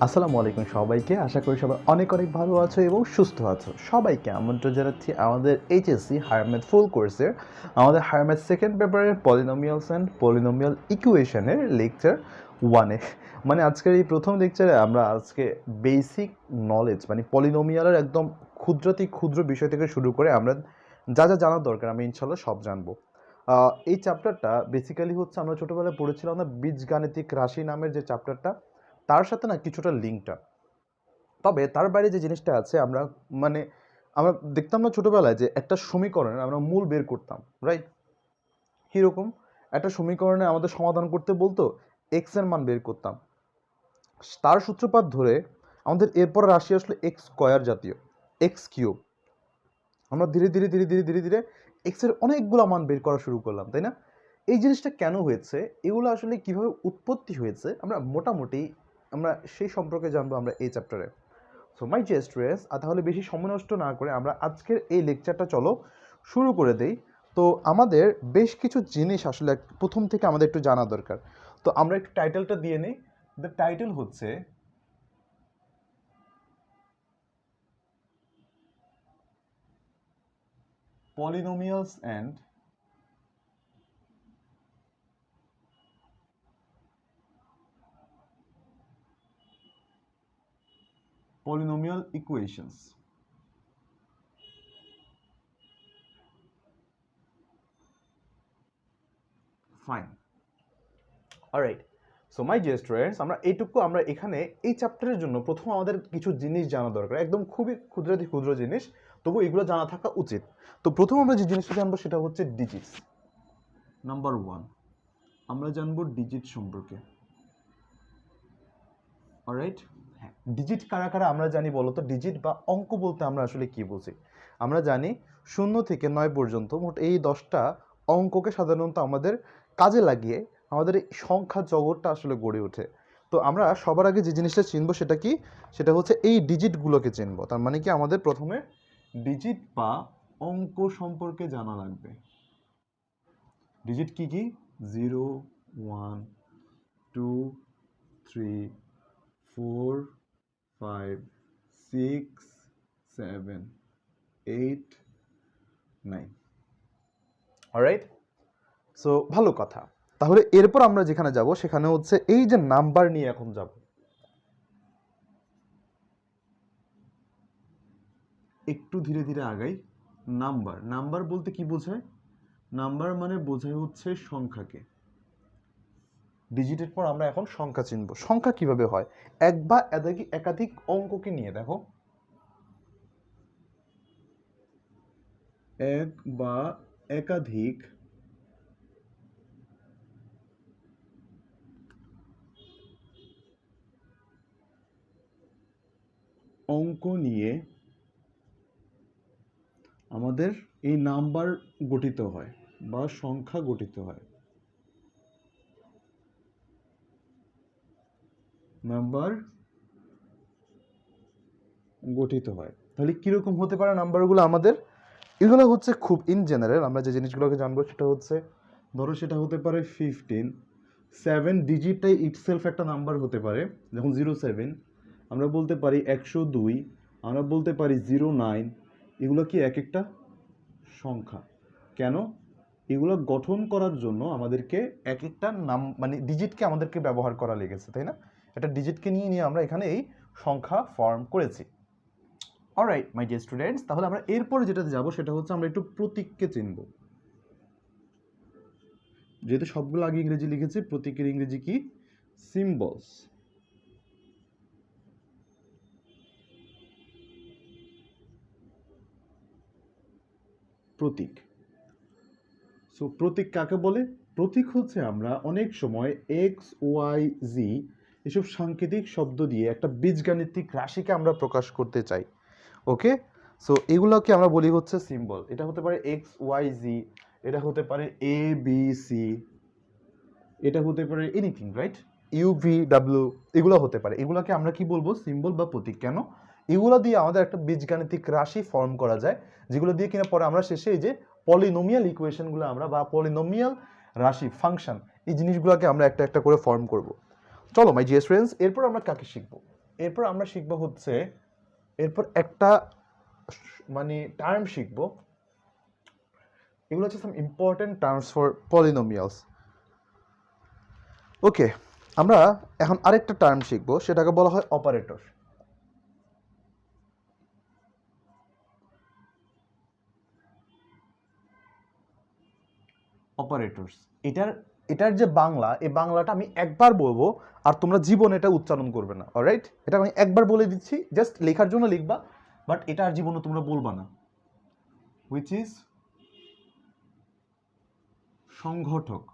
আসসালামু আলাইকুম সবাইকে। আশা করি সবাই অনেক অনেক ভালো আছো এবং সুস্থ আছো। সবাইকে আমন্ত্রণ জানাচ্ছি আমাদের এইচএসসি হায়ার ম্যাথ ফুল কোর্সের আমাদের হায়ার ম্যাথ সেকেন্ড পেপারের পলিনোমিয়ালস অ্যান্ড পলিনোমিয়াল ইকুয়েশনের লেকচার 1-এ। মানে আজকের এই প্রথম লেকচারে আমরা আজকে বেসিক নলেজ মানে পলিনোমিয়ালের একদম ক্ষুদ্রাতি ক্ষুদ্র বিষয় থেকে শুরু করে আমরা যা যা জানার দরকার আমি ইনশাল্লাহ সব জানবো। এই চ্যাপ্টারটা বেসিক্যালি হচ্ছে আমরা ছোটোবেলায় পড়েছিলাম না বীজগাণিতিক রাশি নামের যে চ্যাপ্টারটা, তার সাথে না কিছুটা লিঙ্কটা। তবে তার বাইরে যে জিনিসটা আছে আমরা দেখতাম না ছোটোবেলায় যে একটা সমীকরণের আমরা মূল বের করতাম, রাইট? কীরকম? একটা সমীকরণে আমাদের সমাধান করতে বলতো, এক্স এর মান বের করতাম, তার সূত্রপাত ধরে আমাদের এরপর রাশি আসলো এক্স স্কোয়ার জাতীয়, এক্স কিউব। আমরা ধীরে ধীরে ধীরে ধীরে ধীরে ধীরে এক্সের অনেকগুলো মান বের করা শুরু করলাম, তাই না? এই জিনিসটা কেন হয়েছে, এগুলো আসলে কিভাবে উৎপত্তি হয়েছে, মোটামুটি আমরা সেই সম্পর্কে জানবো আমরা এই চ্যাপ্টারে। সো মাই ডিয়ার স্টুডেন্টস, তাহলে বেশি সময় নষ্ট না করে আমরা আজকের এই লেকচারটা চলো শুরু করে দেই। তো আমাদের বেশ কিছু জিনিস আসলে প্রথম থেকে আমাদের একটু জানা দরকার। তো আমরা একটু টাইটেলটা দিয়ে নিই। দ্য টাইটেল হচ্ছে polynomials and polynomial equations. Fine. Alright. So my dear students, আমরা এখানে এই চ্যাপ্টারের জন্য প্রথম আমাদের কিছু জিনিস জানা দরকার, একদম খুবই ক্ষুদ্রাতি ক্ষুদ্র জিনিস, তবু এগুলো জানা থাকা উচিত। তো প্রথম আমরা যে জিনিসটা জানবো সেটা হচ্ছে ডিজিটস। নাম্বার 1 আমরা জানবো ডিজিট সম্পর্কে। অলরাইট, হ্যাঁ, ডিজিট কারা কারা আমরা জানি বলো তো? ডিজিট বা অঙ্ক বলতে আমরা আসলে কি বুঝি? আমরা জানি 0 থেকে 9 পর্যন্ত মোট এই 10টা অঙ্ককে সাধারণত আমাদের কাজে লাগিয়ে আমাদের এই সংখ্যা জগৎটা আসলে গড়ে ওঠে। তো আমরা সবার আগে যে জিনিসটা চিনবো সেটা কি? সেটা হচ্ছে এই ডিজিটগুলোকে চিনবো। তার মানে কি আমাদের প্রথমে ডিজিট বা অঙ্ক সম্পর্কে জানা লাগবে। ডিজিট কি কি? 0, 1, 2, 3, 4, 5, 6, 7, 8, 9. অলরাইট, সো ভালো কথা। তাহলে এরপর আমরা যেখানে যাব সেখানে হচ্ছে এই যে নাম্বার নিয়ে এখন যাব। একটু ধীরে ধীরে আগাই। নাম্বার, নাম্বার বলতে কি বোঝায়? নাম্বার মানে বোঝায় হচ্ছে সংখ্যাকে। ডিজিটের পর আমরা এখন সংখ্যা চিনব। সংখ্যা কিভাবে হয়? এক বা একাধিক অঙ্ককে নিয়ে দেখো, এক বা একাধিক অঙ্ক নিয়ে আমাদের এই নাম্বার গঠিত হয় বা সংখ্যা গঠিত হয়। নাম্বার গঠিত হয়। তাহলে কিরকম হতে পারে নাম্বারগুলো আমাদের? এগুলো হচ্ছে খুব ইন জেনারেল আমরা যে জিনিসগুলোকে জানবো সেটা হচ্ছে, ধরো সেটা হতে পারে 15, 7 ডিজিটটাই ইটসেলফ একটা নাম্বার হতে পারে। যখন 07 আমরা বলতে পারি 102, আমরা বলতে পারি 09, এগুলো কি এক একটা সংখ্যা। কেন? এগুলো গঠন করার জন্য আমাদেরকে এক একটা নাম মানে ডিজিটকে আমাদেরকে ব্যবহার করা লেগেছে, তাই না? একটা ডিজিটকে নিয়ে নিয়ে আমরা এখানে এই সংখ্যা ফর্ম করেছি। অলরাইট মাই ডিয়ার স্টুডেন্টস, তাহলে আমরা এরপরে যেটাতে যাব সেটা হচ্ছে আমরা একটু প্রতীককে চিনব। যেহেতু সবগুলো আগে ইংরেজি লিখেছি, প্রতীকের ইংরেজি কি? সিম্বলস। প্রতীক। সো প্রতীক কাকে বলে? প্রতীক হচ্ছে আমরা অনেক সময় এক্স, ওয়াই, জি এসব সাংকেতিক শব্দ দিয়ে একটা বীজগাণিতিক রাশিকে আমরা প্রকাশ করতে চাই। ওকে, সো এগুলোকে আমরা বলি হচ্ছে সিম্বল। এটা হতে পারে এক্স, ওয়াই, জি, এটা হতে পারে এ, বি, সি, এটা হতে পারে এনিথিং, রাইট? ইউ, ভি, ডাব্লিউ, এগুলো হতে পারে। এগুলোকে আমরা কি বলবো? সিম্বল বা প্রতীক। কেন? এগুলো দিয়ে আমাদের একটা বীজগাণিতিক রাশি ফর্ম করা যায়, যেগুলো দিয়ে কিনা পরে আমরা শেষে এই যে পলিনোমিয়াল ইকুয়েশনগুলো আমরা বা পলিনোমিয়াল রাশি ফাংশন এই জিনিসগুলোকে আমরা একটা একটা করে ফর্ম করব। চলো মাই ডিয়ার স্টুডেন্টস, এরপর আমরা কাকে শিখবো? এরপর আমরা শিখবো হচ্ছে এরপর একটা মানে টার্ম শিখবো, এগুলো হচ্ছে some important terms for polynomials. Okay, আমরা এখন আরেকটা টার্ম শিখবো, সেটাকে বলা হয় অপারেটর। অপারেটরস, এটার যে বাংলা, এই বাংলাটা আমি একবার বলবো আর তোমরা জীবনে এটা উচ্চারণ করবে না, অলরাইট? এটা আমি একবার বলে দিচ্ছি, জাস্ট লেখার জন্য লিখবা, বাট এটা আর জীবনে তোমরা বলবা না। হুইচ ইজ সংগঠক,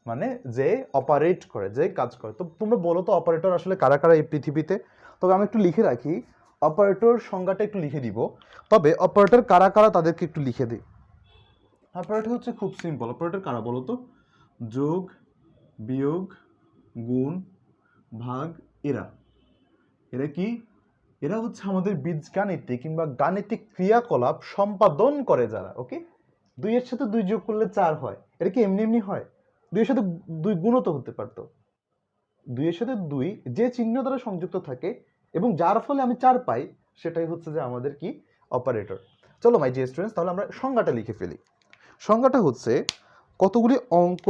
মানে যে অপারেট করে, যে কাজ করে। তো তোমরা বলো তো অপারেটর আসলে কারা কারা এই পৃথিবীতে? তবে আমি একটু লিখে রাখি, অপারেটর সংজ্ঞাটা একটু লিখে দিব, তবে অপারেটর কারা কারা তাদেরকে একটু লিখে দিই। অপারেটর হচ্ছে খুব সিম্পল। অপারেটর কারা বলো তো? যোগ, বিয়োগ, গুণ, ভাগ, এরা এরা কি? এরা হচ্ছে আমাদের বীজগাণিতিক কিংবা গাণিতিক ক্রিয়াকলাপ সম্পাদন করে যারা। ওকে, দুইয়ের সাথে দুই যোগ করলে 4 হয়, এটা কি এমনি এমনি হয়? দুইয়ের সাথে দুই গুণও তো হতে পারতো। দুইয়ের সাথে দুই যে চিহ্ন দ্বারা সংযুক্ত থাকে এবং যার ফলে আমি 4 পাই, সেটাই হচ্ছে যে আমাদের কি? অপারেটর। চলো মাই ডিয়ার স্টুডেন্টস, তাহলে আমরা সংজ্ঞাটা লিখে ফেলি। সংজ্ঞাটা হচ্ছে কতগুলি অঙ্ক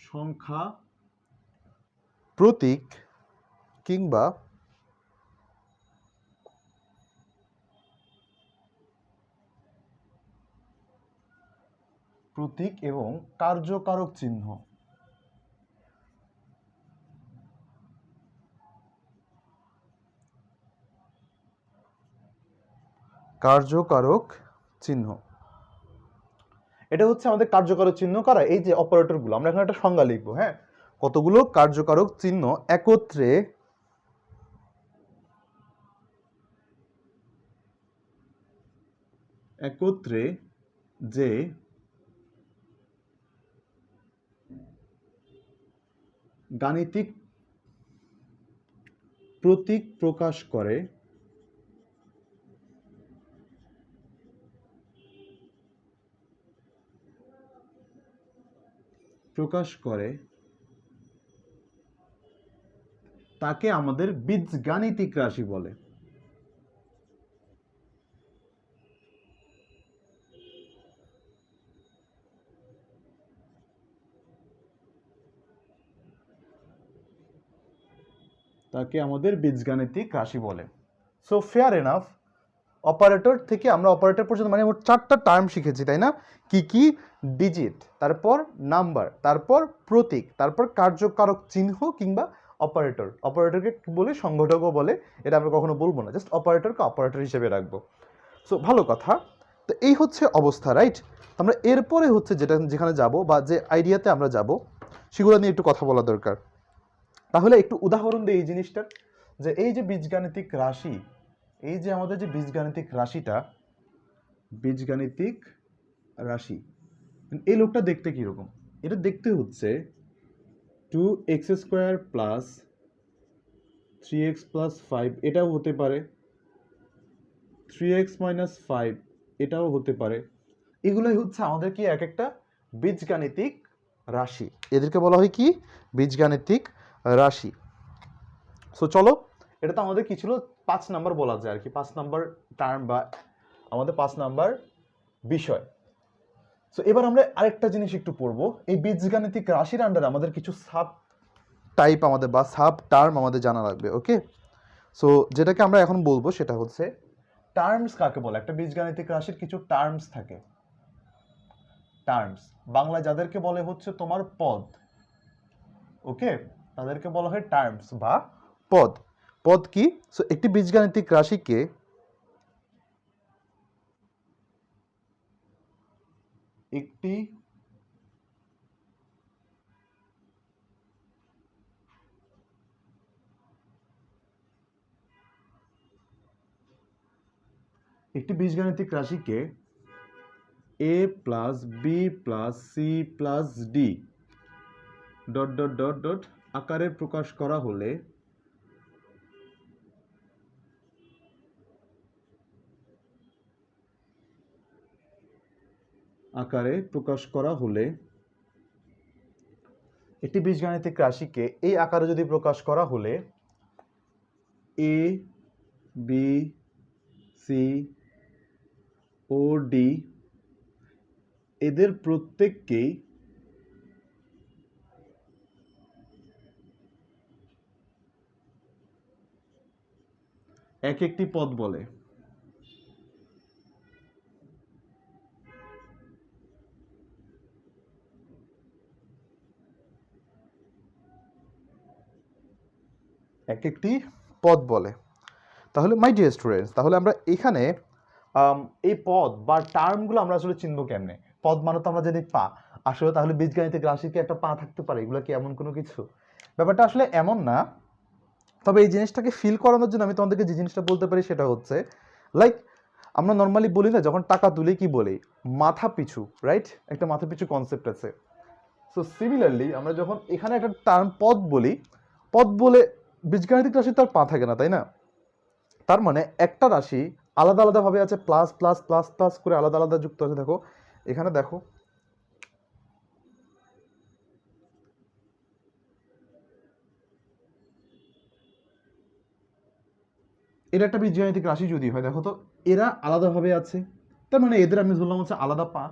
সংখ্যা, প্রতীক কিংবা প্রতীক এবং কার্যকারক চিহ্ন, কার্যকারক চিহ্ন, এটা হচ্ছে আমাদের কার্যকারক চিহ্ন কারা? এই যে অপারেটরগুলো। আমরা এখানে একটা সংজ্ঞা লিখবো, হ্যাঁ? কতগুলো কার্যকারক চিহ্ন একত্রে একত্রে যে গাণিতিক প্রতীক প্রকাশ করে তাকে আমাদের বীজগাণিতিক রাশি বলে। তাকে আমাদের বীজগাণিতিক রাশি বলে। সো ফেয়ার এনাফ, অপারেটর থেকে আমরা অপারেটর পর্যন্ত মানে মোট 4টা টার্ম শিখেছি, তাই না? কি কি? ডিজিট, তারপর নাম্বার, তারপর প্রতীক, তারপর কার্যকারক চিহ্ন কিংবা অপারেটর। অপারেটরকে বলে সংগঠকও বলে, এটা আমরা কখনো বলবো না, জাস্ট অপারেটরকে অপারেটর হিসেবে রাখবো। সো ভালো কথা। তো এই হচ্ছে অবস্থা, রাইট? আমরা এরপরে হচ্ছে যেখানে যাব বা যে আইডিয়াতে আমরা যাব, সেগুলো নিয়ে একটু কথা বলা দরকার। তাহলে একটু উদাহরণ দিই এই জিনিসটার, যে এই যে বীজগাণিতিক রাশি, এই যে আমাদের যে বীজগাণিতিক রাশিটা, বীজগাণিতিক রাশি, এই লোকটা দেখতে কিরকম? এটা দেখতে হচ্ছে 2x² প্লাস 3x প্লাস 5, এটাও হতে পারে 3x মাইনাস 5, এটাও হতে পারে। এগুলোই হচ্ছে আমাদের কি এক একটা বীজগাণিতিক রাশি। এদেরকে বলা হয় কি? বীজগাণিতিক রাশি। সো চলো, এটা তো আমাদের কি ছিল? 5 নাম্বার বলা যায় আর কি, 5 নাম্বার টার্ম বা আমাদের 5 নাম্বার বিষয়। সো এবার আমরা আরেকটা জিনিস একটু পড়বো। এই বীজগাণিতিক রাশির আন্ডারে আমাদের কিছু সাব টাইপ আমাদের বা সাব টার্ম আমাদের জানা লাগবে। ওকে, সো যেটাকে আমরা এখন বলবো সেটা হচ্ছে টার্মস। কাকে বলে? একটা বীজগাণিতিক রাশির কিছু টার্মস থাকে। টার্মস বাংলায় যাদেরকে বলে হচ্ছে তোমার পদ। ওকে, তাদেরকে বলা হয় টার্মস বা পদ। পদ কি? সো একটি বীজগাণিতিক রাশিকে একটি বীজগাণিতিক রাশিকে a plus b plus c plus d dot dot dot dot আকারে প্রকাশ করা হলে আকারে প্রকাশ করা হলে, একটি বীজগাণিতিক রাশিকে এই আকারে যদি প্রকাশ করা হলে A B C O D এদের প্রত্যেককেই এক একটি পদ বলে। এক একটি পদ বলে। তাহলে মাই ডিয়ার স্টুডেন্টস, তাহলে আমরা এখানে এই পদ বা টার্মগুলো আমরা আসলে চিনবো কেমনে? পদ মানে তো আমরা জানি পা, আসলে তাহলে বীজগাণিতিক রাশি কি একটা পা থাকতে পারে? এগুলো কি এমন কোনো কিছু? ব্যাপারটা আসলে এমন না, তবে এই জিনিসটাকে ফিল করানোর জন্য আমি তোমাদেরকে যে জিনিসটা বলতে পারি সেটা হচ্ছে লাইক আমরা নর্মালি বলি না, যখন টাকা তুলি কি বলি? মাথা পিছু, রাইট? একটা মাথা পিছু কনসেপ্ট আছে। সো সিমিলারলি আমরা যখন এখানে একটা টার্ম পদ বলি, পদ বলে বীজগাণিতিক রাশি তার পা থাকে না, তাই না? তার মানে একটা রাশি আলাদা আলাদাভাবে আছে, প্লাস প্লাস প্লাস প্লাস করে আলাদা আলাদা যুক্ত আছে। দেখো এখানে, দেখো এরা একটা বীজগাণিতিক রাশি যদি হয়, দেখো তো এরা আলাদাভাবে আছে, তার মানে এদের আমি ধরলাম হচ্ছে আলাদা পা,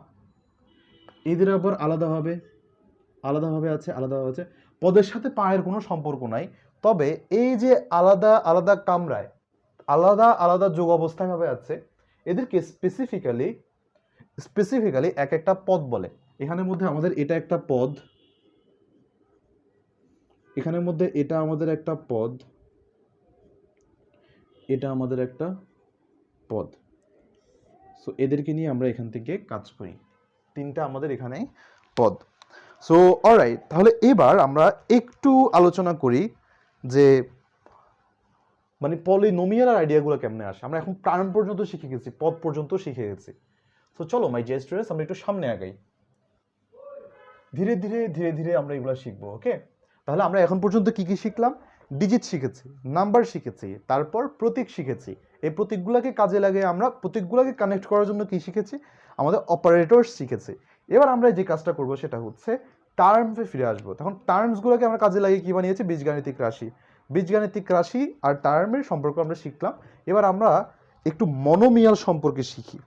এদের আবার আলাদাভাবে আলাদাভাবে আছে, আলাদাভাবে আছে। পদের সাথে পায়ের কোনো সম্পর্ক নাই, তবে এই যে আলাদা আলাদা কামরায় আলাদা আলাদা যোগ অবস্থায় ভাবে আছে, এদেরকে স্পেসিফিক্যালি এক একটা পদ বলে। এখানের মধ্যে আমাদের এটা একটা পদ, এখানের মধ্যে এটা আমাদের একটা পদ, এটা আমাদের একটা পদ। সো এদেরকে নিয়ে আমরা এখান থেকে কাজ করি, তিনটা আমাদের এখানে পদ। সো অলরাইট, তাহলে এবার আমরা একটু আলোচনা করি যে মানে পলিনোমিয়াল আইডিয়াগুলো কেমনে আসে। আমরা এখন টার্ম পর্যন্ত শিখে গেছি, পদ পর্যন্ত শিখে গেছি। সো চলো মাই ডিয়ার স্টুডেন্টস, আমরা একটু সামনে আগাই, ধীরে ধীরে ধীরে ধীরে আমরা এগুলো শিখবো। ওকে, তাহলে আমরা এখন পর্যন্ত কি কি শিখলাম? ডিজিট শিখেছি, নাম্বার শিখেছি, তারপর প্রতীক শিখেছি। এই প্রতীকগুলোকে কাজে লাগে আমরা প্রতীকগুলোকে কানেক্ট করার জন্য কি শিখেছি? আমাদের অপারেটরস শিখেছি। এবার আমরা যে কাজটা করব সেটা হচ্ছে টার্মসে ফিরে আসবো। তখন টার্মসগুলোকে আমরা কাজে লাগিয়ে কি বানিয়েছি? বীজগাণিতিক রাশি। বীজগাণিতিক রাশি আর টার্মের সম্পর্ক আমরা শিখলাম। এবার আমরা একটু মনোমিয়াল সম্পর্কে শিখি।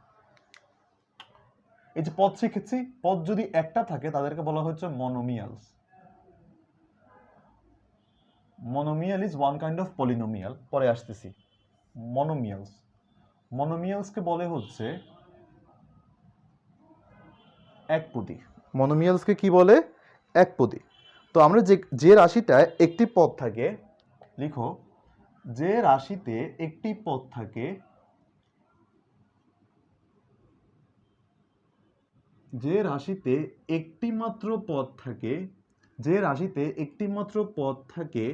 এই যে পদ শিখেছি, পদ যদি একটা থাকে তাদেরকে বলা হচ্ছে monomials. Monomial is one kind of polynomial, পরে আসতেছি। মনোমিয়ালস, মনোমিয়ালসকে বলে হচ্ছে একপদী। মনোমিয়ালসকে কি বলে? একপদী। তো আমরা যে রাশিটায় একটি পদ থাকে, লিখো যে রাশিতে একটি পদ থাকে, যে রাশিতে একটি মাত্র পদ থাকে, যে রাশিতে একটি মাত্র পদ থাকে,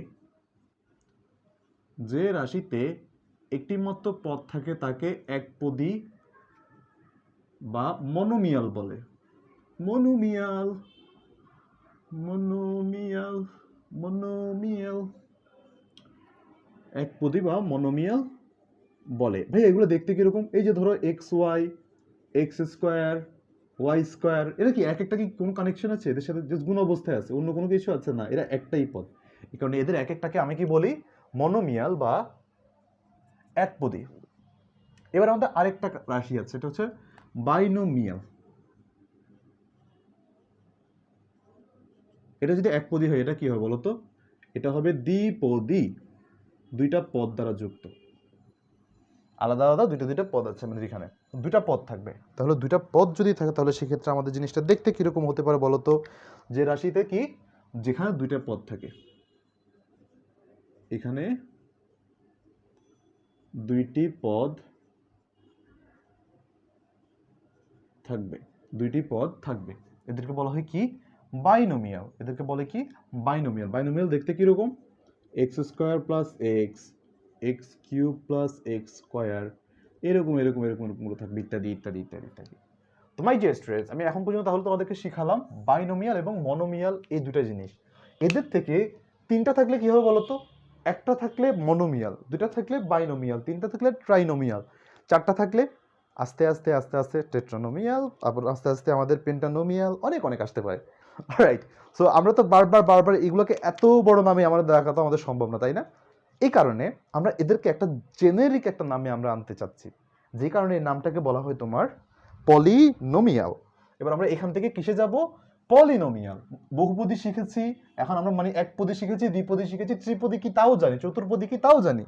যে রাশিতে একটি মাত্র পদ থাকে তাকে একপদী বা মনোমিয়াল বলে। মনোমিয়াল, মনোমিয়াল, মনোমিয়াল, একপদী বা মনোমিয়াল বলে। ভাই এগুলো দেখতে কিরকম? এই যে ধরো x y, x square, y square, এরা কি এক একটা কি কোনো কানেকশন আছে এদের সাথে? যে গুণ অবস্থায় আছে, অন্য কোনো কিছু আছে না, এরা একটাই পদ। এই কারণে এদের এক একটাকে আমি কি বলি? মনোমিয়াল বা একপদী। এবার আমাদের আরেকটা রাশি আছে, এটা হচ্ছে বাইনোমিয়াল। এটা যদি একপদী হয় এটা কি হবে বলতো? এটা হবে দ্বিপদী, দুইটা পদ দ্বারা যুক্ত। আলাদা আলাদা দুইটা দুইটা পদ আছে মানে এখানে দুইটা পদ থাকবে। তাহলে দুইটা পদ যদি থাকে তাহলে সেক্ষেত্রে আমাদের জিনিসটা দেখতে কিরকম হতে পারে বলতো? যে রাশিতে কি, যেখানে দুইটা পদ থাকে, এখানে দুইটি পদ থাকবে, দুইটি পদ থাকবে, এদেরকে বলা হয় কি? বাইনোমিয়াল। এদেরকে বলে কি? বাইনোমিয়াল। বাইনোমিয়াল দেখতে কিরকম? X square plus x, x cube plus x square, এরকম এরকম এরকম এরকম থাকবে, ইত্যাদি ইত্যাদি ইত্যাদি ইত্যাদি। তো মাই ডিয়ার স্টুডেন্টস, আমি এখন পর্যন্ত তাহলে তোমাদেরকে শিখালাম বাইনোমিয়াল এবং মনোমিয়াল এই দুটো জিনিস। এদের থেকে তিনটা থাকলে কি হবে বলতো? একটা থাকলে মনোমিয়াল, দুটা থাকলে বাইনোমিয়াল, তিনটা থাকলে ট্রাইনোমিয়াল, চারটা থাকলে আস্তে আস্তে আস্তে আস্তে টেট্রানোমিয়াল, তারপর আস্তে আস্তে আমাদের পেন্টানোমিয়াল, অনেক অনেক আসতে পারে। রাইট। সো আমরা তো বারবার বারবার এগুলোকে এত বড় নামে আমাদের দেখা তো আমাদের সম্ভব না, তাই না? এই কারণে আমরা এদেরকে একটা জেনেরিক একটা নামে আমরা আনতে চাচ্ছি, যে কারণে এই নামটাকে বলা হয় তোমার পলিনোমিয়াল। এবার আমরা এখান থেকে কিসে যাব? পলিনোমিয়াল। বহুপদী শিখেছি, এখন আমরা মানে একপদী শিখেছি, দ্বিপদী শিখেছি, ত্রিপদী কি তাও জানি, চতুর্পদী কি তাও জানি।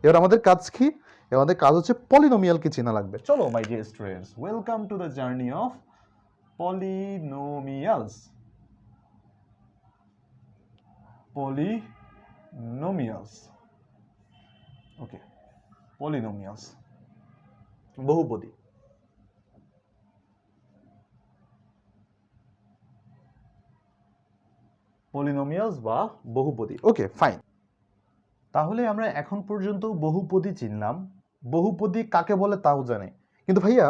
এবার আমাদের কাজ কি? এবার আমাদের কাজ হচ্ছে পলিনোমিয়ালকে চেনা লাগবে। চলো মাই dear students, welcome to the journey of polynomials. Polynomials, okay, polynomials, বহুপদী। পলিনোমিয়ালস বা বহুপদী, ওকে ফাইন। তাহলে আমরা এখন পর্যন্ত বহুপদী চিনলাম, বহুপদী কাকে বলে তাও জানি। কিন্তু ভাইয়া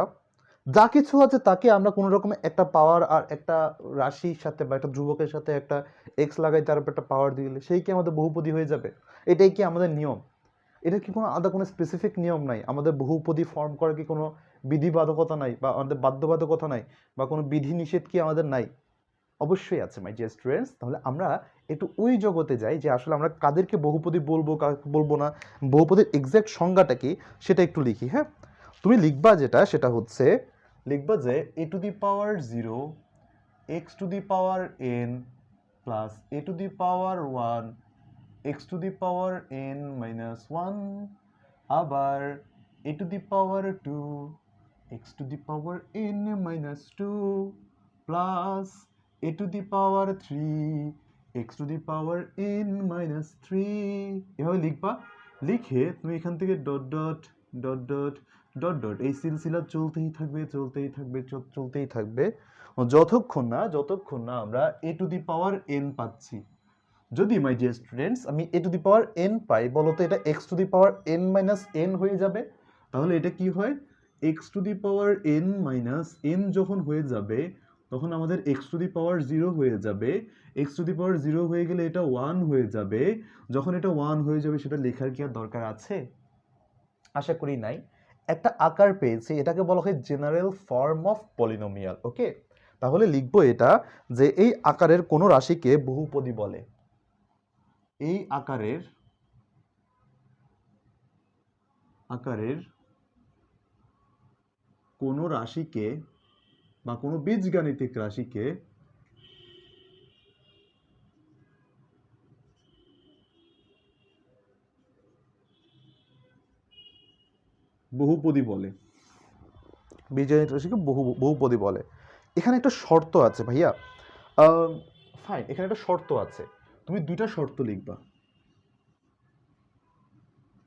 যা কিছু আছে তাকে আমরা কোনো রকমের একটা পাওয়ার আর একটা রাশির সাথে বা একটা ধ্রুবকের সাথে একটা এক্স লাগাই, তার উপর একটা পাওয়ার দিলে সেই কি আমাদের বহুপদী হয়ে যাবে? এটাই কি আমাদের নিয়ম? এটার কি কোনো আলাদা কোনো স্পেসিফিক নিয়ম নাই? আমাদের বহুপদী ফর্ম করার কি কোনো বিধিবাধকতা নাই, বা আমাদের বাধ্যবাধকতা নাই, বা কোনো বিধি নিষেধ কি আমাদের নাই? অবশ্যই আছে মাই ডিয়ার স্টুডেন্টস। তাহলে আমরা একটু ওই জগতে যাই যে আসলে আমরা কাদেরকে বহুপদী বলবো, কাকে বলবো না, বহুপদীর এক্স্যাক্ট সংজ্ঞাটা কি সেটা একটু লিখি। হ্যাঁ, তুমি লিখবা যেটা, সেটা হচ্ছে লিখবা যে a to the power 0 x to the power n plus a to the power 1 x to the power n minus 1, আবার a to the power 2 x to the power n minus 2 plus a to the power 3 x to the power n minus 3। এভাবে লিখবা। লিখে তুমি এখান থেকে dot dot dot dot dot dot এই সিলসিলা চলতেই থাকবে চলতেই থাকবে চলতেই থাকবে যতক্ষণ না আমরা এ টু দি পাওয়ার এন পাচ্ছি। যদি মাই ডিয়ার স্টুডেন্টস আমি এ টু দি পাওয়ার এন পাই, বলো তো এটা x to the power n minus N হয়ে যাবে। তাহলে এটা কি হয়? X to the power n minus N যখন হয়ে যাবে তখন আমাদের এক্স টু দি পাওয়ার 0 হয়ে যাবে। এক্স টু দি পাওয়ার 0 হয়ে গেলে এটা 1 হয়ে যাবে। যখন এটা 1 হয়ে যাবে সেটা লেখার কি আর দরকার আছে? আশা করি নাই। একটা আকার পেয়েছি, এটাকে বলা হয় জেনারেল ফর্ম অফ পলিনোমিয়াল। ওকে, তাহলে লিখবো এটা যে এই আকারের কোনো রাশিকে বহুপদী বলে। এই আকারের কোনো রাশিকে বা কোনো বীজগাণিতিক রাশিকে বহুপদী বলে। বীজগাণিতিক রাশিকে বহুপদী বলে। এখানে একটা শর্ত আছে ভাইয়া। ফাইন, এখানে একটা শর্ত আছে, তুমি দুইটা শর্ত লিখবা।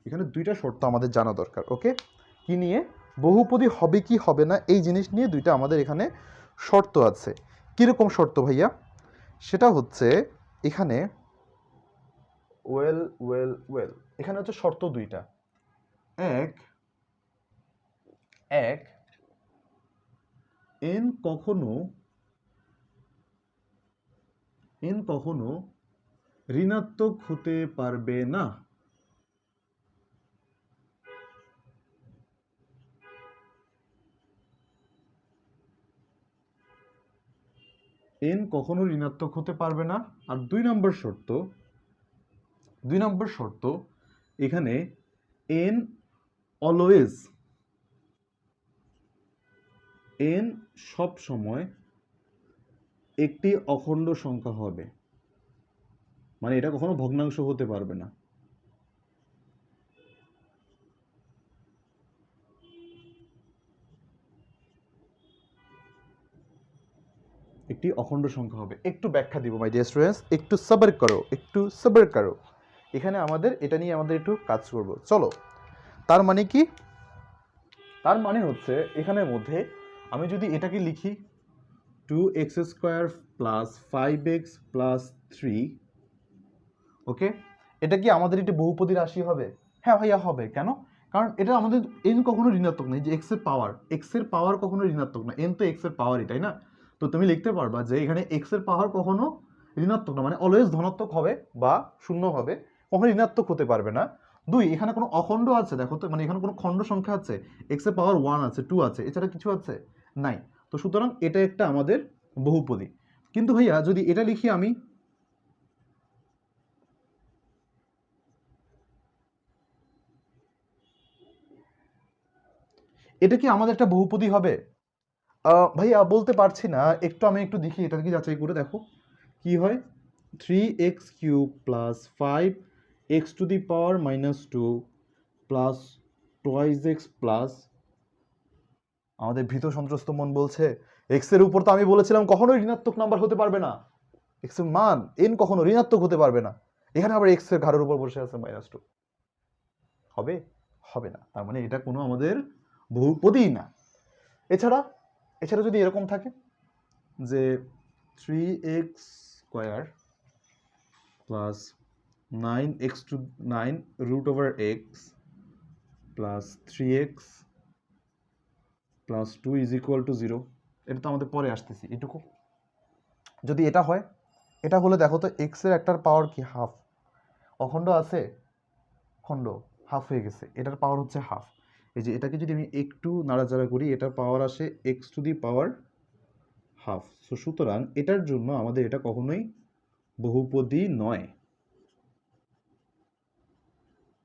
এখানে দুইটা শর্ত আমাদের জানা দরকার। ওকে, কি নিয়ে? বহুপদী হবে কি হবে না এই জিনিস নিয়ে দুইটা আমাদের এখানে শর্ত আছে। কিরকম শর্ত ভাইয়া? সেটা হচ্ছে এখানে ওয়েল এখানে হচ্ছে শর্ত দুইটা। এক এন কখনো ঋণাত্মক হতে পারবে না। এন কখনো ঋণাত্মক হতে পারবে না। আর দুই নম্বর শর্ত এখানে এন অলওয়েজ, এন সব সময় একটি অখণ্ড সংখ্যা হবে, মানে এটা কখনো ভগ্নাংশ হতে পারবে না। একটি অখণ্ড সংখ্যা হবে। একটু ব্যাখ্যা দিব মাই ডিয়ার স্টুডেন্টস, একটু সবর করো। এখানে আমাদের এটা নিয়ে আমাদের একটু কাজ করব। চলো, তার মানে কি? তার মানে হচ্ছে এখানের মধ্যে আমি যদি এটাকে লিখি 2x² প্লাস 5x প্লাস 3, ওকে, এটা কি আমাদের একটি বহুপদী রাশি হবে? হ্যাঁ ভাইয়া হবে। কেন? কারণ এটা আমাদের এন কখনো ঋণাত্মক নেই, যে এক্স এর পাওয়ার কখনো ঋণাত্মক না, এন তো এক্স এর পাওয়ারই, তাই না? তো তুমি লিখতে পারবা যে এখানে এক্স এর পাওয়ার কখনো ঋণাত্মক না, মানে অলওয়েজ ধনাত্মক হবে বা শূন্য হবে, কখনো ঋণাত্মক হতে পারবে না। 2 এখানে কোনো অখণ্ড আছে দেখো তো, মানে এখানে কোনো খণ্ড সংখ্যা আছে? x এর পাওয়ার 1 আছে, 2 আছে, এছাড়া কিছু আছে? নাই। তো সুতরাং এটা একটা আমাদের বহুপদী। কিন্তু ভাইয়া যদি এটা লিখি আমি, এটা কি আমাদের একটা বহুপদী হবে? ভাইয়া বলতে পারছি না, আমি একটু দেখি এটা কি যাচাই করে দেখো কি হয়। 3x³ plus 5x⁻² plus twice x plus, আমাদের ভীত সন্ত্রস্ত মন বলছে এক্স এর উপর তো আমি বলেছিলাম কখনোই ঋণাত্মক নাম্বার হতে পারবে না, এক্স এর মান এন কখনো ঋণাত্মক হতে পারবে না। এখানে আবার এক্স এর ঘাড়ের উপর বসে আছে -2, হবে? হবে না। তার মানে এটা কোনো আমাদের বহুপদী না। এছাড়া এছাড়া যদি এরকম থাকে যে 3x² plus 9x⁹ plus 3x plus 2 = 0, এটা তো আমাদের পরে আসতেছি এটুকু। যদি এটা হয়, এটা হলে দেখো তো এক্স এর একটার পাওয়ার কি হাফ, অখণ্ড আছে, খণ্ড হাফ হয়ে গেছে, এটার পাওয়ার হচ্ছে হাফ। এই যে এটাকে যদি আমি একটু নাড়াচাড়া করি, এটার পাওয়ার আসে x⁻½ সো সুতরাং এটার জন্য আমাদের এটা কখনোই বহুপদী নয়,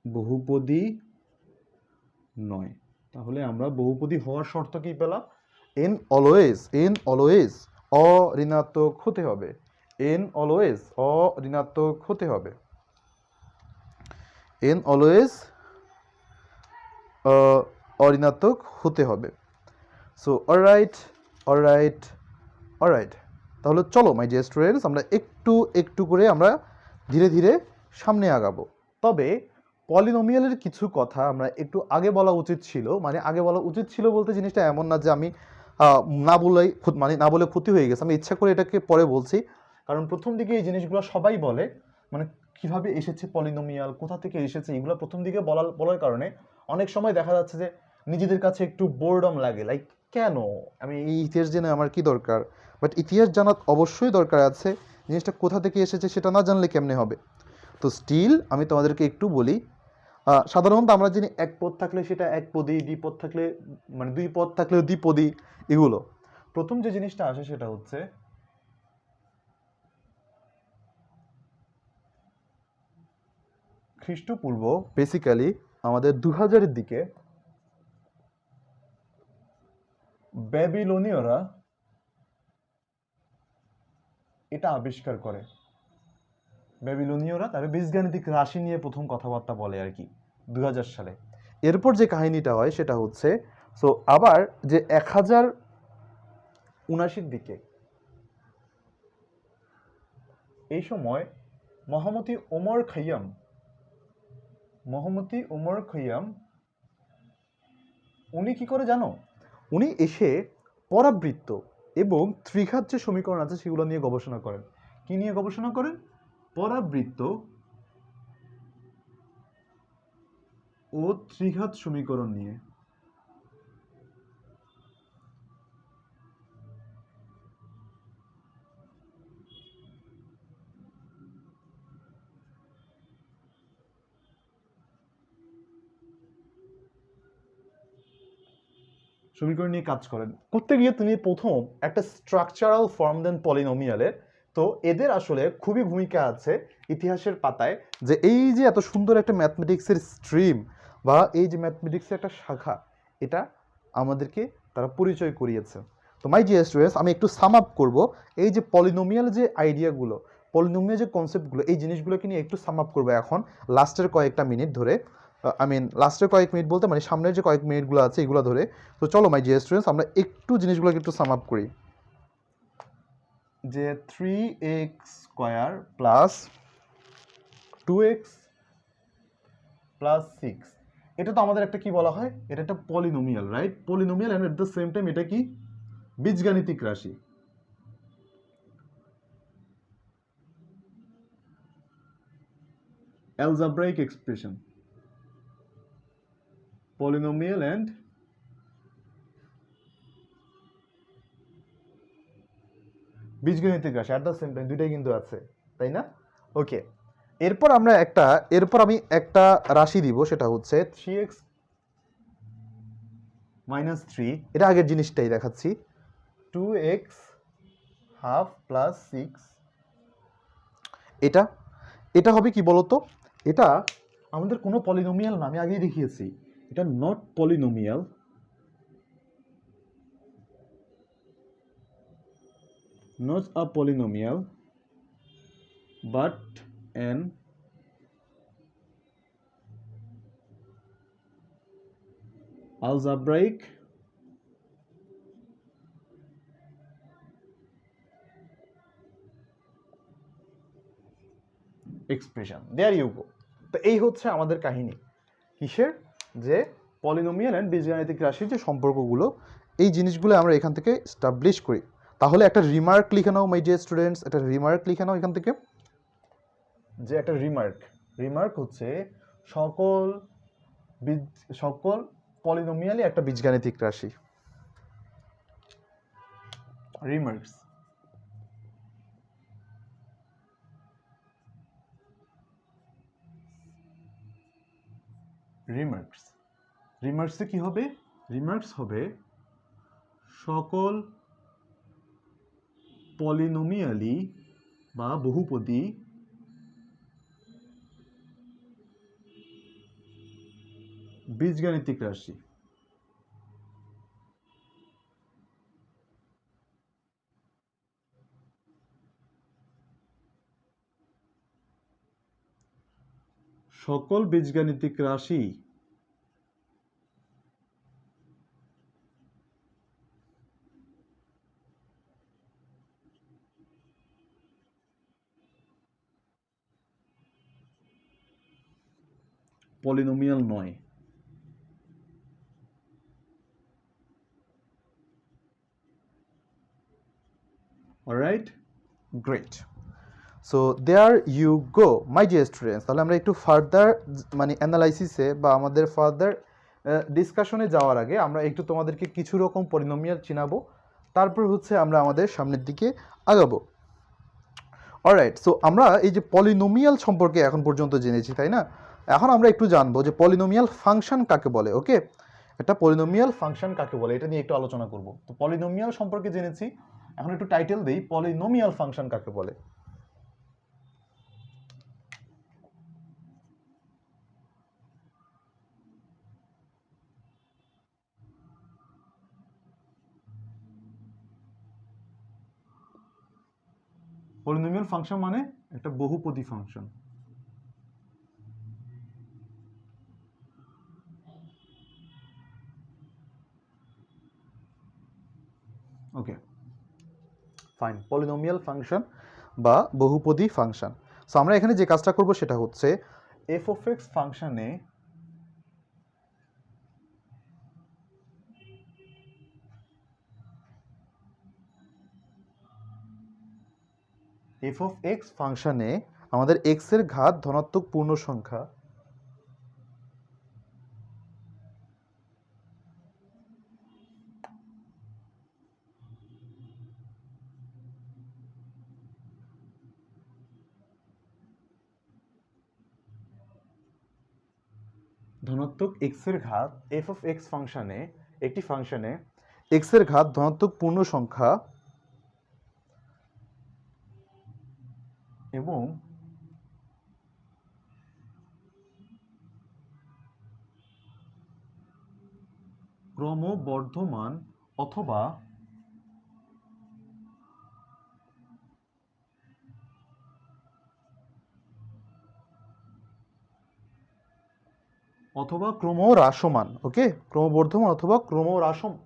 বহুপদী নয়। তাহলে আমরা বহুপদী হওয়ার শর্ত কি পেলাম? এন অলওয়েজ অঋণাত্মক হতে হবে, এন অলওয়েজ অঋণাত্মক হতে হবে, এন অলওয়েজ অঋণাত্মক হতে হবে। সো অলরাইট অলরাইট অলরাইট, তাহলে চলো মাই ডিয়ার স্টুডেন্টস, আমরা একটু একটু করে আমরা ধীরে ধীরে সামনে আগাবো। তবে পলিনোমিয়ালের কিছু কথা আমরা একটু আগে বলা উচিত ছিল, মানে আগে বলা উচিত ছিল বলতে জিনিসটা এমন না যে আমি না বলেই মানে না বলে ক্ষতি হয়ে গেছে, আমি ইচ্ছা করে এটাকে পরে বলছি, কারণ প্রথম দিকে এই জিনিসগুলো সবাই বলে, মানে কিভাবে এসেছে পলিনোমিয়াল, কোথা থেকে এসেছে, এগুলো প্রথম দিকে বলার কারণে অনেক সময় দেখা যাচ্ছে যে নিজেদের কাছে একটু বোরডম লাগে, লাইক কেন আমি এই ইতিহাস জেনে আমার কি দরকার। বাট ইতিহাস জানা অবশ্যই দরকার আছে, জিনিসটা কোথা থেকে এসেছে সেটা না জানলে কেমনে হবে। তো স্টিল আমি তোমাদেরকে একটু বলি, সাধারণত আমরা জানি এক পদ থাকলে সেটা এক পদী, দ্বিপদ থাকলে মানে দুই পদ থাকলে দ্বিপদী, এগুলো। প্রথম যে জিনিসটা আসে সেটা হচ্ছে খ্রিস্টপূর্ব বেসিক্যালি আমাদের 2000-এর দিকে ব্যাবিলনীয়রা এটা আবিষ্কার করে। ব্যাবিলনীয়রা তার বীজগাণিতিক রাশি নিয়ে প্রথম কথাবার্তা বলে আর কি 2000 সালে। এরপর যে কাহিনীটা হয় সেটা হচ্ছে, সো আবার যে 1079-র দিকে এই সময় মহম্মদী ওমর খৈয়াম উনি কি করে জানো? উনি এসে পরাবৃত্ত এবং ত্রিঘাত যে সমীকরণ আছে সেগুলো নিয়ে গবেষণা করেন। কি নিয়ে গবেষণা করেন? পরাবৃত্ত ও ত্রিঘাত সমীকরণ নিয়ে। সমীকরণ নিয়ে কাজ করেন, করতে গিয়ে তিনি প্রথম একটা স্ট্রাকচারাল ফর্ম দেন পলিনোমিয়ালের। তো এদের আসলে খুবই ভূমিকা আছে ইতিহাসের পাতায়, যে এই যে এত সুন্দর একটা ম্যাথমেটিক্সের স্ট্রিম বা এই যে ম্যাথমেটিক্সের একটা শাখা, এটা আমাদেরকে তারা পরিচয় করিয়েছে। তো মাই ডিয়ার স্টুডেন্টস, আমি একটু সাম আপ করবো এই যে পলিনোমিয়াল যে আইডিয়াগুলো, পলিনোমিয়াল যে কনসেপ্টগুলো, এই জিনিসগুলোকে নিয়ে একটু সাম আপ করবো এখন লাস্টের কয়েকটা মিনিট ধরে। লাস্টের কয়েক মিনিট বলতে মানে সামনের যে কয়েক মিনিটগুলো আছে এগুলো ধরে। তো চলো মাই ডিয়ার স্টুডেন্টস, আমরা একটু জিনিসগুলোকে একটু সাম আপ করি। যে 3x² প্লাস 2x প্লাস 6, এটা তো আমাদের একটা কি বলা হয়, এটা একটা polynomial, right? Polynomial and at the same time এটা কি বীজগাণিতিক রাশি। algebraic expression, polynomial and বীজগণিতিক রাশি, অ্যাট দ্য সেম টাইম দুইটাই কিন্তু আছে, তাই না? ওকে, এরপর আমি একটা রাশি দিব, সেটা হচ্ছে 3x - 3, এটা আগের জিনিসটাই দেখাচ্ছি, 2x হাফ প্লাস 6, এটা এটা হবে কি বলতো, এটা আমাদের কোনো পলিনোমিয়াল না, আমি আগেই দেখিয়েছি, এটা not polynomial, not a polynomial but an algebraic expression. There you go. তো এই হচ্ছে আমাদের কাহিনী, কিসের, যে পলিনোমিয়াল অ্যান্ড বীজগাণিতিক রাশির যে সম্পর্কগুলো, এই জিনিসগুলো আমরা এখান থেকে এস্টাবলিশ করি। তাহলে একটা রিমার্ক লিখে নাও মাই ডিয়ার স্টুডেন্টস, একটা রিমার্ক লিখে নাও এখান থেকে, যে একটা রিমার্ক হচ্ছে সকল পলিনোমিয়ালই একটা বীজগাণিতিক রাশি। রিমার্কস, রিমার্কসে কি হবে, রিমার্কস হবে সকল পলিনোমিয়ালই বা বহুপদী বীজগাণিতিক রাশি। সকল বীজগাণিতিক রাশি পলিনোমিয়াল নয়। Alright, great. So there you go my dear students. তাহলে আমরা একটু ফার্দার মানে অ্যানালাইসিসে বা আমাদের ফার্দার ডিসকাশনে যাওয়ার আগে আমরা একটু তোমাদেরকে কিছু রকম পলিনোমিয়াল চিনাবো, তারপর হচ্ছে আমরা আমাদের সামনের দিকে আগাবো। অলরাইট, সো আমরা এই যে পলিনোমিয়াল সম্পর্কে এখন পর্যন্ত জেনেছি, তাই না? এখন আমরা একটু জানবো যে পলিনোমিয়াল ফাংশন কাকে বলে। ওকে, একটা পলিনোমিয়াল ফাংশন কাকে বলে এটা নিয়ে একটু আলোচনা করব। তো পলিনোমিয়াল সম্পর্কে জেনেছি, এখন একটু টাইটেল দেই, পলিনোমিয়াল ফাংশন কাকে বলে। পলিনোমিয়াল ফাংশন মানে একটা বহুপদী function. Okay fine, polynomial function বা বহুপদী ফাংশন। সো আমরা এখানে যে কাজটা করব সেটা হচ্ছে এফ অফ এক্স ফাংশনে আমাদের এক্স এর ঘাত ধনাত্মক পূর্ণ সংখ্যা ধনাত্মক এক্স এর ঘাত, এফ অফ এক্স ফাংশনে একটি ফাংশনে এক্স এর ঘাত ধনাত্মক পূর্ণ সংখ্যা এবং ক্রমবর্ধমান অথবা ক্রমহ্রাসমান। ওকে, ক্রমবর্ধমান অথবা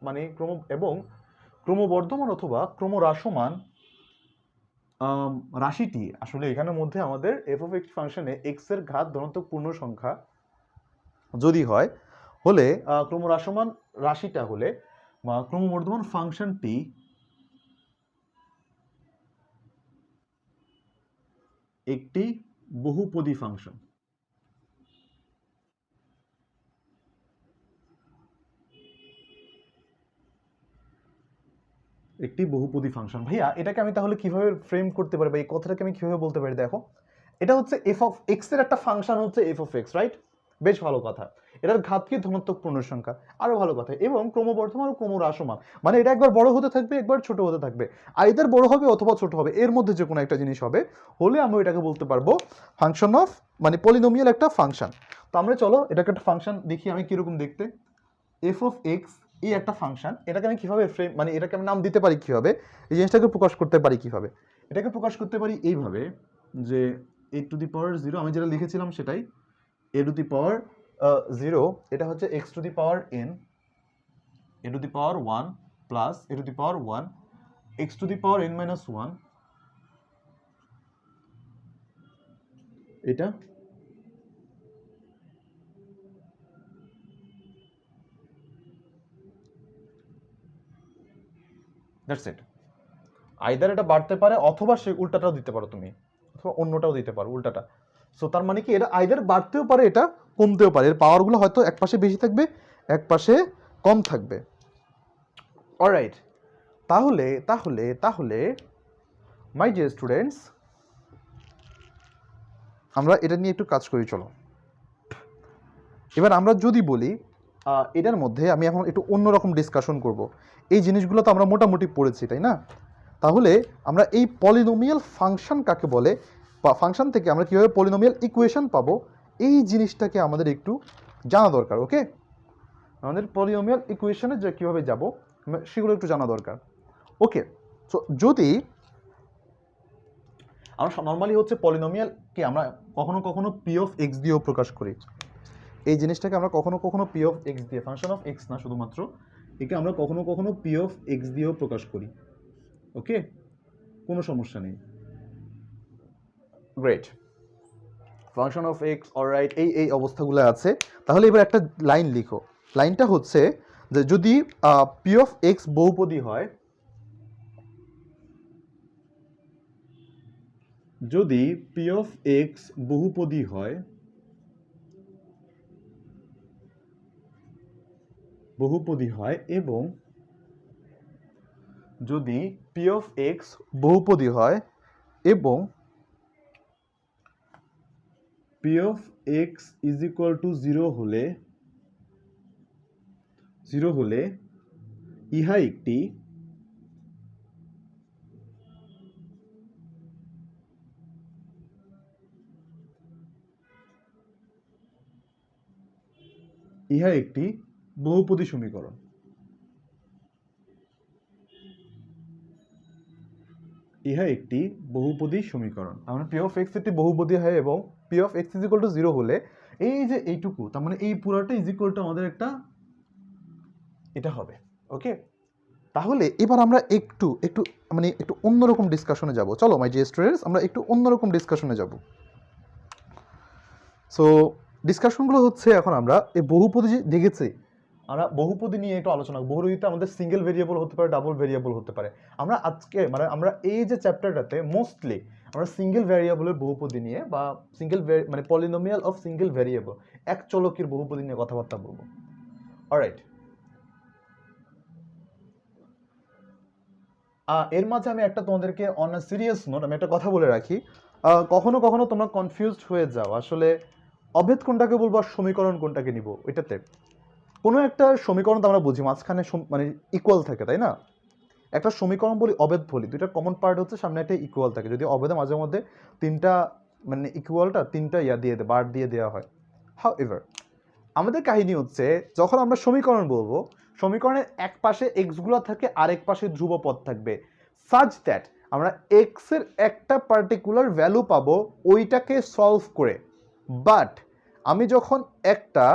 মানে ক্রমবর্ধমান অথবা ক্রমহ্রাসমান রাশিটি আসলে এখানের মধ্যে আমাদের এফ অফ এক্স ফাংশনে এক্স এর ঘাত ধনাত্মক পূর্ণ সংখ্যা যদি হয়, হলে ক্রমহ্রাসমান রাশিটা হলে বা ক্রমবর্ধমান ফাংশনটি একটি বহুপদী ফাংশন। একটি বহুপদী ফাংশন। ভাইয়া এটাকে আমি তাহলে কিভাবে ফ্রেম করতে পারি বা এই কথাটাকে আমি কিভাবে বলতে পারি? দেখো, এটা হচ্ছে এফ অফ এক্স এর একটা ফাংশন হচ্ছে এফ অফ এক্স, রাইট? বেশ ভালো কথা। এটার ঘাতকি ধনাত্মক পূর্ণ সংখ্যা, আরো ভালো কথা, এবং ক্রমবর্ধমান ও ক্রমহ্রাসমান, মানে এটা একবার বড় হতে থাকবে একবার ছোট হতে থাকবে, আইদার বড় হবে অথবা ছোট হবে, এর মধ্যে যে কোনো একটা জিনিস হবে, হলে আমরা এটাকে বলতে পারবো ফাংশন অফ, মানে পলিনোমিয়াল একটা ফাংশন। তো আমরা চলো এটাকে একটা ফাংশন দেখি আমি কিরকম দেখতে। এফ অফ এক্স এই একটা ফাংশন, এটাকে আমি কিভাবে ফ্রেম, মানে এটাকে আমি নাম দিতে পারি কিভাবে, এই জিনিসটাকে প্রকাশ করতে পারি কিভাবে, এটাকে প্রকাশ করতে পারি এইভাবে যে a to the power zero, আমি যেটা লিখেছিলাম সেটাই, এ টু দি পাওয়ার জিরো, এটা হচ্ছে x to the power N, A to the power one plus a to the power one x to the power n minus one, এটা that's it. Either এটা বাড়তে পারে অথবা সে উল্টাটাও দিতে পারো তুমি, অথবা অন্যটাও দিতে পারো উল্টাটা। সো তার মানে কি, এটা আইদার বাড়তেও পারে, এটা কমতেও পারে, এর পাওয়ারগুলো হয়তো এক পাশে বেশি থাকবে এক পাশে কম থাকবে। অলরাইট, তাহলে তাহলে তাহলে মাই ডিয়ার স্টুডেন্টস, আমরা এটা নিয়ে একটু কাজ করি চলো। এবার আমরা যদি বলি এটার মধ্যে আমি এখন একটু অন্যরকম ডিসকাশন করব। এই জিনিসগুলো তো আমরা মোটামুটি পড়েছি তাই না? তাহলে আমরা এই পলিনোমিয়াল ফাংশন কাকে বলে, বা ফাংশন থেকে আমরা কীভাবে পলিনোমিয়াল ইকুয়েশন পাবো, এই জিনিসটাকে আমাদের একটু জানা দরকার। ওকে, আমাদের পলিনোমিয়াল ইকুয়েশনে যে কীভাবে যাব সেগুলো একটু জানা দরকার। ওকে, সো যদি আমরা নর্মালি হচ্ছে পলিনোমিয়ালকে আমরা কখনো কখনো পি অফ এক্স দিয়েও প্রকাশ করি, এই জিনিসটাকে আমরা কখনো কখনো পি অফ এক্স দিয়ে, ফাংশন অফ এক্স না শুধুমাত্র, একে আমরা কখনো কখনো পি অফ এক্স দিয়েও প্রকাশ করি। ওকে, কোনো সমস্যা নেই। Great, function of x, alright, এই এই অবস্থাগুলো আছে। তাহলে এবার একটা লাইন লিখো, লাইনটা হচ্ছে যে যদি পি অফ এক্স বহুপদী হয়, যদি পি অফ এক্স বহুপদী হয়, বহুপদী হয়, এবং যদি পি অফ এক্স বহুপদী হয় এবং P of x is equal two zero হলে, ইহা একটি বহুপদী সমীকরণ। ইহা একটি বহুপদী সমীকরণ। তার মানে পি অফ এক্স একটি বহুপদী হয় এবং P of x is equal two zero হলে, এই যে এইটুকু, তার মানে এই পুরাটা ইজ ইকুয়াল টু আমাদের একটা এটা হবে। ওকে, তাহলে এবার আমরা একটু একটু মানে একটু অন্যরকম ডিসকাশনে যাব। চলো মাই ডিয়ার স্টুডেন্টস, আমরা একটু অন্যরকম ডিসকাশনে যাব। সো ডিসকাশনগুলো হচ্ছে, এখন আমরা এই বহুপদী দেখেছি, আমরা বহুপদী নিয়ে একটু আলোচনা। বহুপদীতে আমাদের সিঙ্গেল ভেরিয়েবল হতে পারে, ডাবল ভেরিয়েবল হতে পারে। আমরা আজকে মানে আমরা এই যে চ্যাপ্টারটাতে মোস্টলি আমরা সিঙ্গেল ভেরিয়েবলের বহুপদী নিয়ে, বা সিঙ্গেল মানে পলিনোমিয়াল অফ সিঙ্গেল ভেরিয়েবল, এক চলকের বহুপদী নিয়ে কথাবার্তা বলবো। অলরাইট, এর মাঝে আমি একটা তোমাদেরকে অন আ সিরিয়াস নোট আমি একটা কথা বলে রাখি। কখনো কখনো তোমরা কনফিউজড হয়ে যাও আসলে অভেদ কোনটাকে বলবো আর সমীকরণ কোনটাকে নিব। এটাতে কোনো একটা সমীকরণ তো আমরা বুঝি মাঝখানে মানে ইকুয়াল থাকে তাই না? একটা সমীকরণ বলি, অভেদ বলি, দুইটা কমন পার্ট হচ্ছে সামনে একটা ইকুয়াল থাকে। যদি অভেদে মাঝে মধ্যে তিনটা মানে ইকুয়ালটা তিনটা বার দিয়ে দেওয়া হয়। হাউ এভার, আমাদের কাহিনী হচ্ছে যখন আমরা সমীকরণ বলবো, সমীকরণের এক পাশে এক্সগুলো থাকে আর এক পাশে ধ্রুব পদ থাকবে, সাচ দ্যাট আমরা এক্স এর একটা পার্টিকুলার ভ্যালু পাবো ওইটাকে সলভ করে। বাট আমি যখন একটা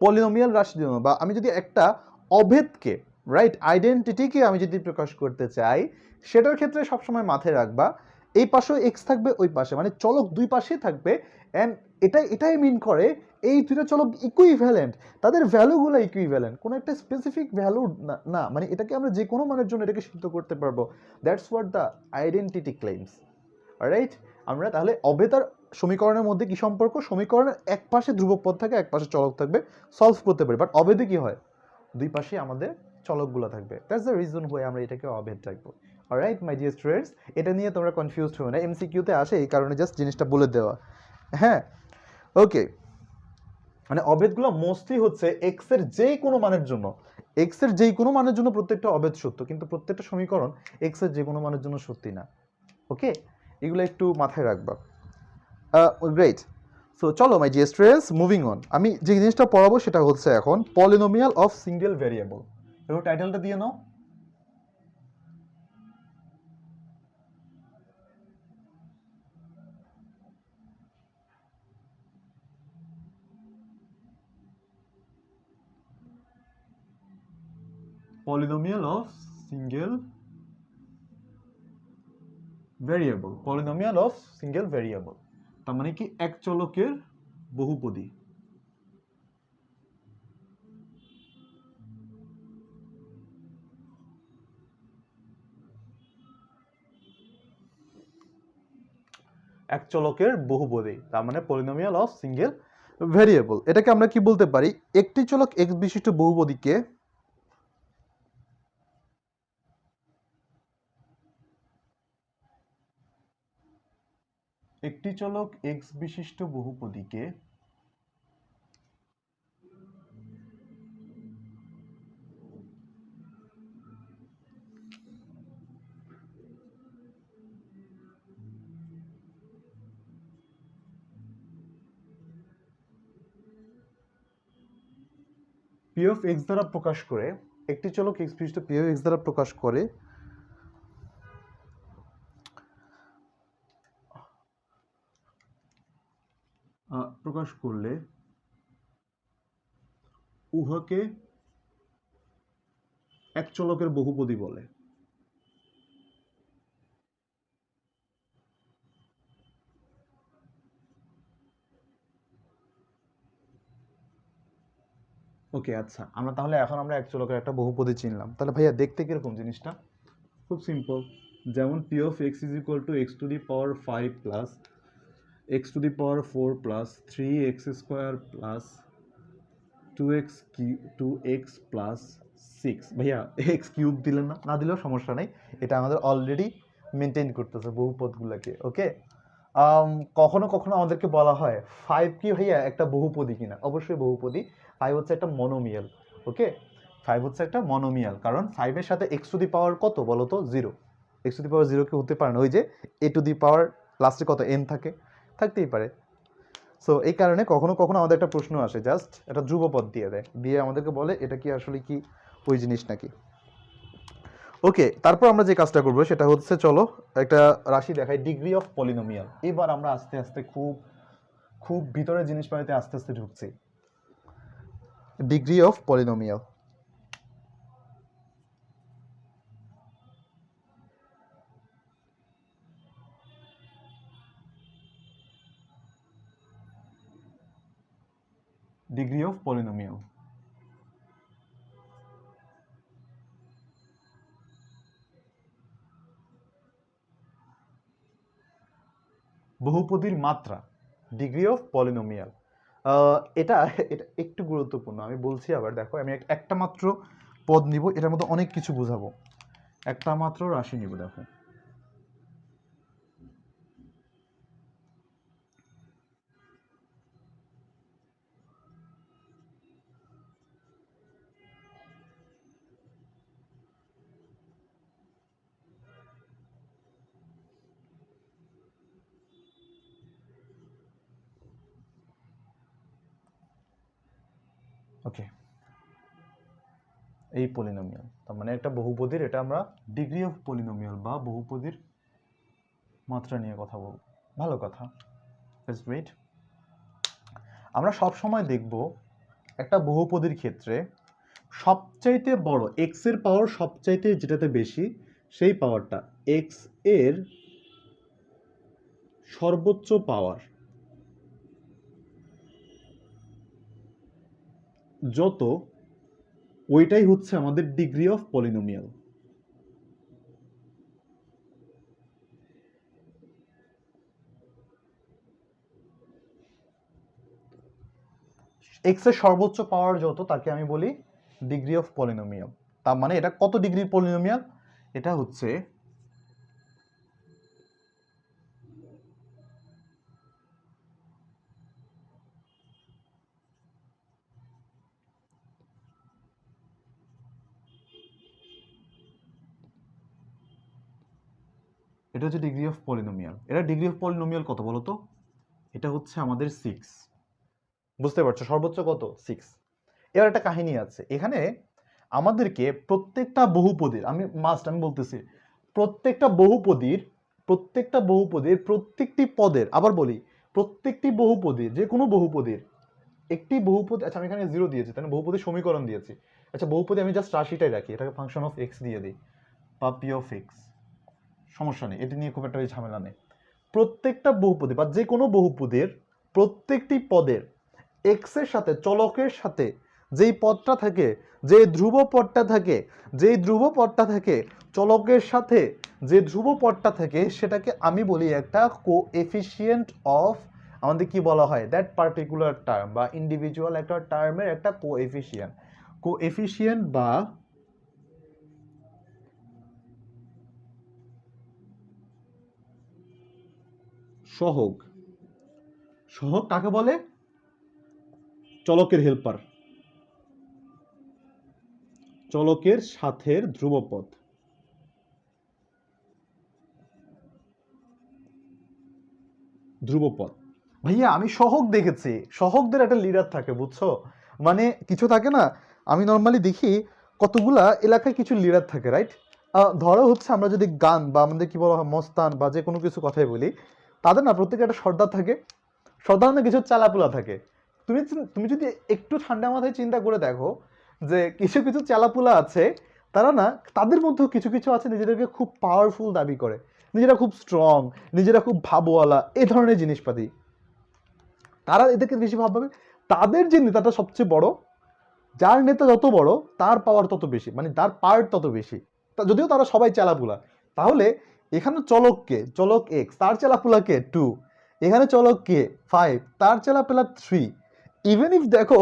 পলিনোমিয়াল রাশি জন্য, বা আমি যদি একটা অভেদকে, রাইট, আইডেন্টিটিকে আমি যদি প্রকাশ করতে চাই, সেটার ক্ষেত্রে সবসময় মাথায় রাখবা এই পাশেও এক্স থাকবে, ওই পাশে মানে চলক দুই পাশেই থাকবে। অ্যান্ড এটাই মিন করে এই দুইটা চলক ইকুইভ্যালেন্ট, তাদের ভ্যালুগুলো ইকুইভ্যালেন্ট, কোনো একটা স্পেসিফিক ভ্যালু না, মানে এটাকে আমরা যে কোনো মানের জন্য এটাকে সিদ্ধ করতে পারবো। That's what the identity claims. Right, আমরা তাহলে অভেদ আর সমীকরণের মধ্যে কি সম্পর্ক? সমীকরণের এক পাশে ধ্রুবক পদ থাকে, এক পাশে চলক থাকবে, সলভ করতে পারি। বাট অভেদে কি হয়? দুই পাশে আমাদের চলকগুলো থাকবে। দ্যাটস দ্য রিজন হোয়াই আমরা এটাকে অভেদ রাখবো। অলরাইট মাই ডিয়ার স্টুডেন্টস, এটা নিয়ে তোমরা কনফিউজড হও না, এমসিকিউতে আসে এই কারণে জাস্ট জিনিসটা বলে দেওয়া। হ্যাঁ, ওকে। মানে অভেদগুলো মোস্টলি হচ্ছে এক্স এর যে কোনো মানের জন্য, এক্স এর যে কোনো মানের জন্য প্রত্যেকটা অভেদ সত্য, কিন্তু প্রত্যেকটা সমীকরণ এক্স এর যে কোনো মানের জন্য সত্যি না। ওকে, এগুলো একটু মাথায় রাখবা। গ্রেট। সো চলো মাই ডিয়ার স্টুডেন্টস, মুভিং অন। আমি যে জিনিসটা পড়াবো সেটা হচ্ছে এখন পলিনোমিয়াল অফ সিঙ্গেল ভ্যারিয়েবল। এবার টাইটেলটা দিয়ে নাও। Polynomial of single variable, polynomial of single variable, তার মানে কি এক চলকের বহুপদী। এক চলকের বহুপদী, তার মানে পলিনোমিয়াল অফ সিঙ্গেল ভ্যারিয়েবল। এটাকে আমরা কি বলতে পারি? একটি চলক এক্স বিশিষ্ট বহুপদীকে একটি চলক এক্স বিশিষ্ট বহুপদীকে পি অফ এক্স দ্বারা প্রকাশ করে, একটি চলক এক্স বিশিষ্ট পি অফ এক্স দ্বারা প্রকাশ করে প্রকাশ করলে উহাকে এক চলকের বহুপদী বলে। ওকে, আচ্ছা, আমরা তাহলে এখন আমরা এক চলকের একটা বহুপদী চিনলাম। তাহলে ভাইয়া দেখতে কিরকম জিনিসটা? খুব সিম্পল। যেমন P of x is equal two x to the power 5 plus x to the power 4 plus 3x square plus 2x plus 6। ভাইয়া এক্স কিউব দিলেন না, না দিলেও সমস্যা নেই, এটা আমাদের অলরেডি মেনটেন করতেছে বহুপদগুলোকে। ওকে, কখনো কখনো আমাদেরকে বলা হয় 5 কি ভাইয়া একটা বহুপদী কিনা? অবশ্যই বহুপদী। 5 হচ্ছে একটা মনোমিয়াল। ওকে, 5 হচ্ছে একটা মনোমিয়াল, কারণ 5 এর সাথে এক্স টু দি পাওয়ার কত বলো তো? 0। এক্স টু দি পাওয়ার 0 কি হতে পারে না? ওই যে এ টু দি পাওয়ার লাস্টে কত এন থাকে, থাকতেই পারে। সো এই কারণে কখনো কখনো আমাদের একটা প্রশ্ন আসে, জাস্ট একটা ধ্রুবপদ দিয়ে দেয়, দিয়ে আমাদেরকে বলে এটা কি আসলে কি ওই জিনিস নাকি। ওকে, তারপর আমরা যে কাজটা করবো সেটা হচ্ছে, চলো একটা রাশি দেখাই, ডিগ্রি অফ পলিনোমিয়াল। এবার আমরা আস্তে আস্তে খুব খুব ভিতরের জিনিস পাইতে আস্তে আস্তে ঢুকছি। Degree of polynomial, degree of polynomial. বহুপদীর মাত্রা, ডিগ্রি অফ পলিনোমিয়াল। এটা এটা একটু গুরুত্বপূর্ণ, আমি বলছি আবার। দেখো, আমি একটা মাত্র পদ নিব, এটার মধ্যে অনেক কিছু বোঝাবো। একটা মাত্র রাশি নিব, দেখো। ওকে, এই পলিনোমিয়াল, তার মানে একটা বহুপদীর, এটা আমরা ডিগ্রি অফ পলিনোমিয়াল বা বহুপদীর মাত্রা নিয়ে কথা বলবো। ভালো কথা, দ্যাটস গ্রেট। আমরা সব সময় দেখব একটা বহুপদীর ক্ষেত্রে সবচাইতে বড় এক্স এর পাওয়ার সবচাইতে যেটাতে বেশি, সেই পাওয়ারটা এক্স এর সর্বোচ্চ পাওয়ার যত, ওইটাই হচ্ছে আমাদের ডিগ্রি অফ পলিনোমিয়াল। এক্স এর সর্বোচ্চ পাওয়ার যত, তাকে আমি বলি ডিগ্রি অফ পলিনোমিয়াল। তার মানে এটা কত ডিগ্রির পলিনোমিয়াল? এটা হচ্ছে এটা হচ্ছে ডিগ্রি অফ পলিনোমিয়াল। এটা ডিগ্রি অফ পলিনোমিয়াল কত বলো তো? এটা হচ্ছে আমাদের 6। বুঝতে পারছো সর্বোচ্চ কত? 6। এবার একটা কাহিনী আছে এখানে, আমাদেরকে প্রত্যেকটা বহুপদীর, আমি বলতেছি, প্রত্যেকটা বহুপদীর প্রত্যেকটি পদের, আবার বলি, প্রত্যেকটি বহুপদীর, যে কোনো বহুপদীর একটি বহুপদী, আচ্ছা আমি এখানে 0 দিয়েছি, তাহলে বহুপদী সমীকরণ দিয়েছি। আচ্ছা বহুপদী আমি জাস্ট রাশিটাই রাখি, এটাকে ফাংশন অফ এক্স দিয়ে দিই বা পি অফ এক্স, সমস্যা নেই, এটি নিয়ে খুব একটা ঝামেলা নেই। প্রত্যেকটা বহুপদী বা যে কোনো বহুপদীর প্রত্যেকটি পদের এক্স এর সাথে, চলকের সাথে যেই পদটা থাকে, যে ধ্রুব পদটা থাকে, চলকের সাথে যে ধ্রুব পদটা থাকে, সেটাকে আমি বলি একটা কোএফিসিয়েন্ট অফ, আমাদের কি বলা হয়, দ্যাট পার্টিকুলার টার্ম বা ইন্ডিভিজুয়াল একটা টার্মের একটা কোএফিসিয়েন্ট বা সহগ। সহগ কাকে বলে? চলকের হেল্পার, চলকের সাথের ধ্রুবপদ। ভাইয়া আমি সহগ দেখেছি, সহগদের একটা লিডার থাকে, বুঝছো? মানে কিছু থাকে না, আমি নর্মালি দেখি কতগুলা এলাকায় কিছু লিডার থাকে, রাইট? ধরো হচ্ছে আমরা যদি গান বা আমাদের কি বলা হয় মস্তান বা যে কোনো কিছু কথাই বলি, তাদের না প্রত্যেকে একটা সর্দার থাকে, সর্দার না কিছু চালাপুলা থাকে। তুমি তুমি যদি একটু ঠান্ডা মাথায় চিন্তা করে দেখো যে কিছু কিছু চালাপুলা আছে, তারা না, তাদের মধ্যেও কিছু কিছু আছে নিজেদেরকে খুব পাওয়ারফুল দাবি করে, নিজেরা খুব স্ট্রং, নিজেরা খুব ভাবওয়ালা, এই ধরনের জিনিসপাতি। তারা এদেরকে বেশি ভাববে, তাদের যে নেতাটা সবচেয়ে বড়, যার নেতা যত বড় তার পাওয়ার তত বেশি, মানে তার পার্ট তত বেশি। যদিও তারা সবাই চালাপুলা। তাহলে এখানে চলক কে? চলক এক্স, তার চালাপুলা কে? 2। এখানে চলক কে? 5, তার চালাপুলা 3। ইভেন ইফ দেখো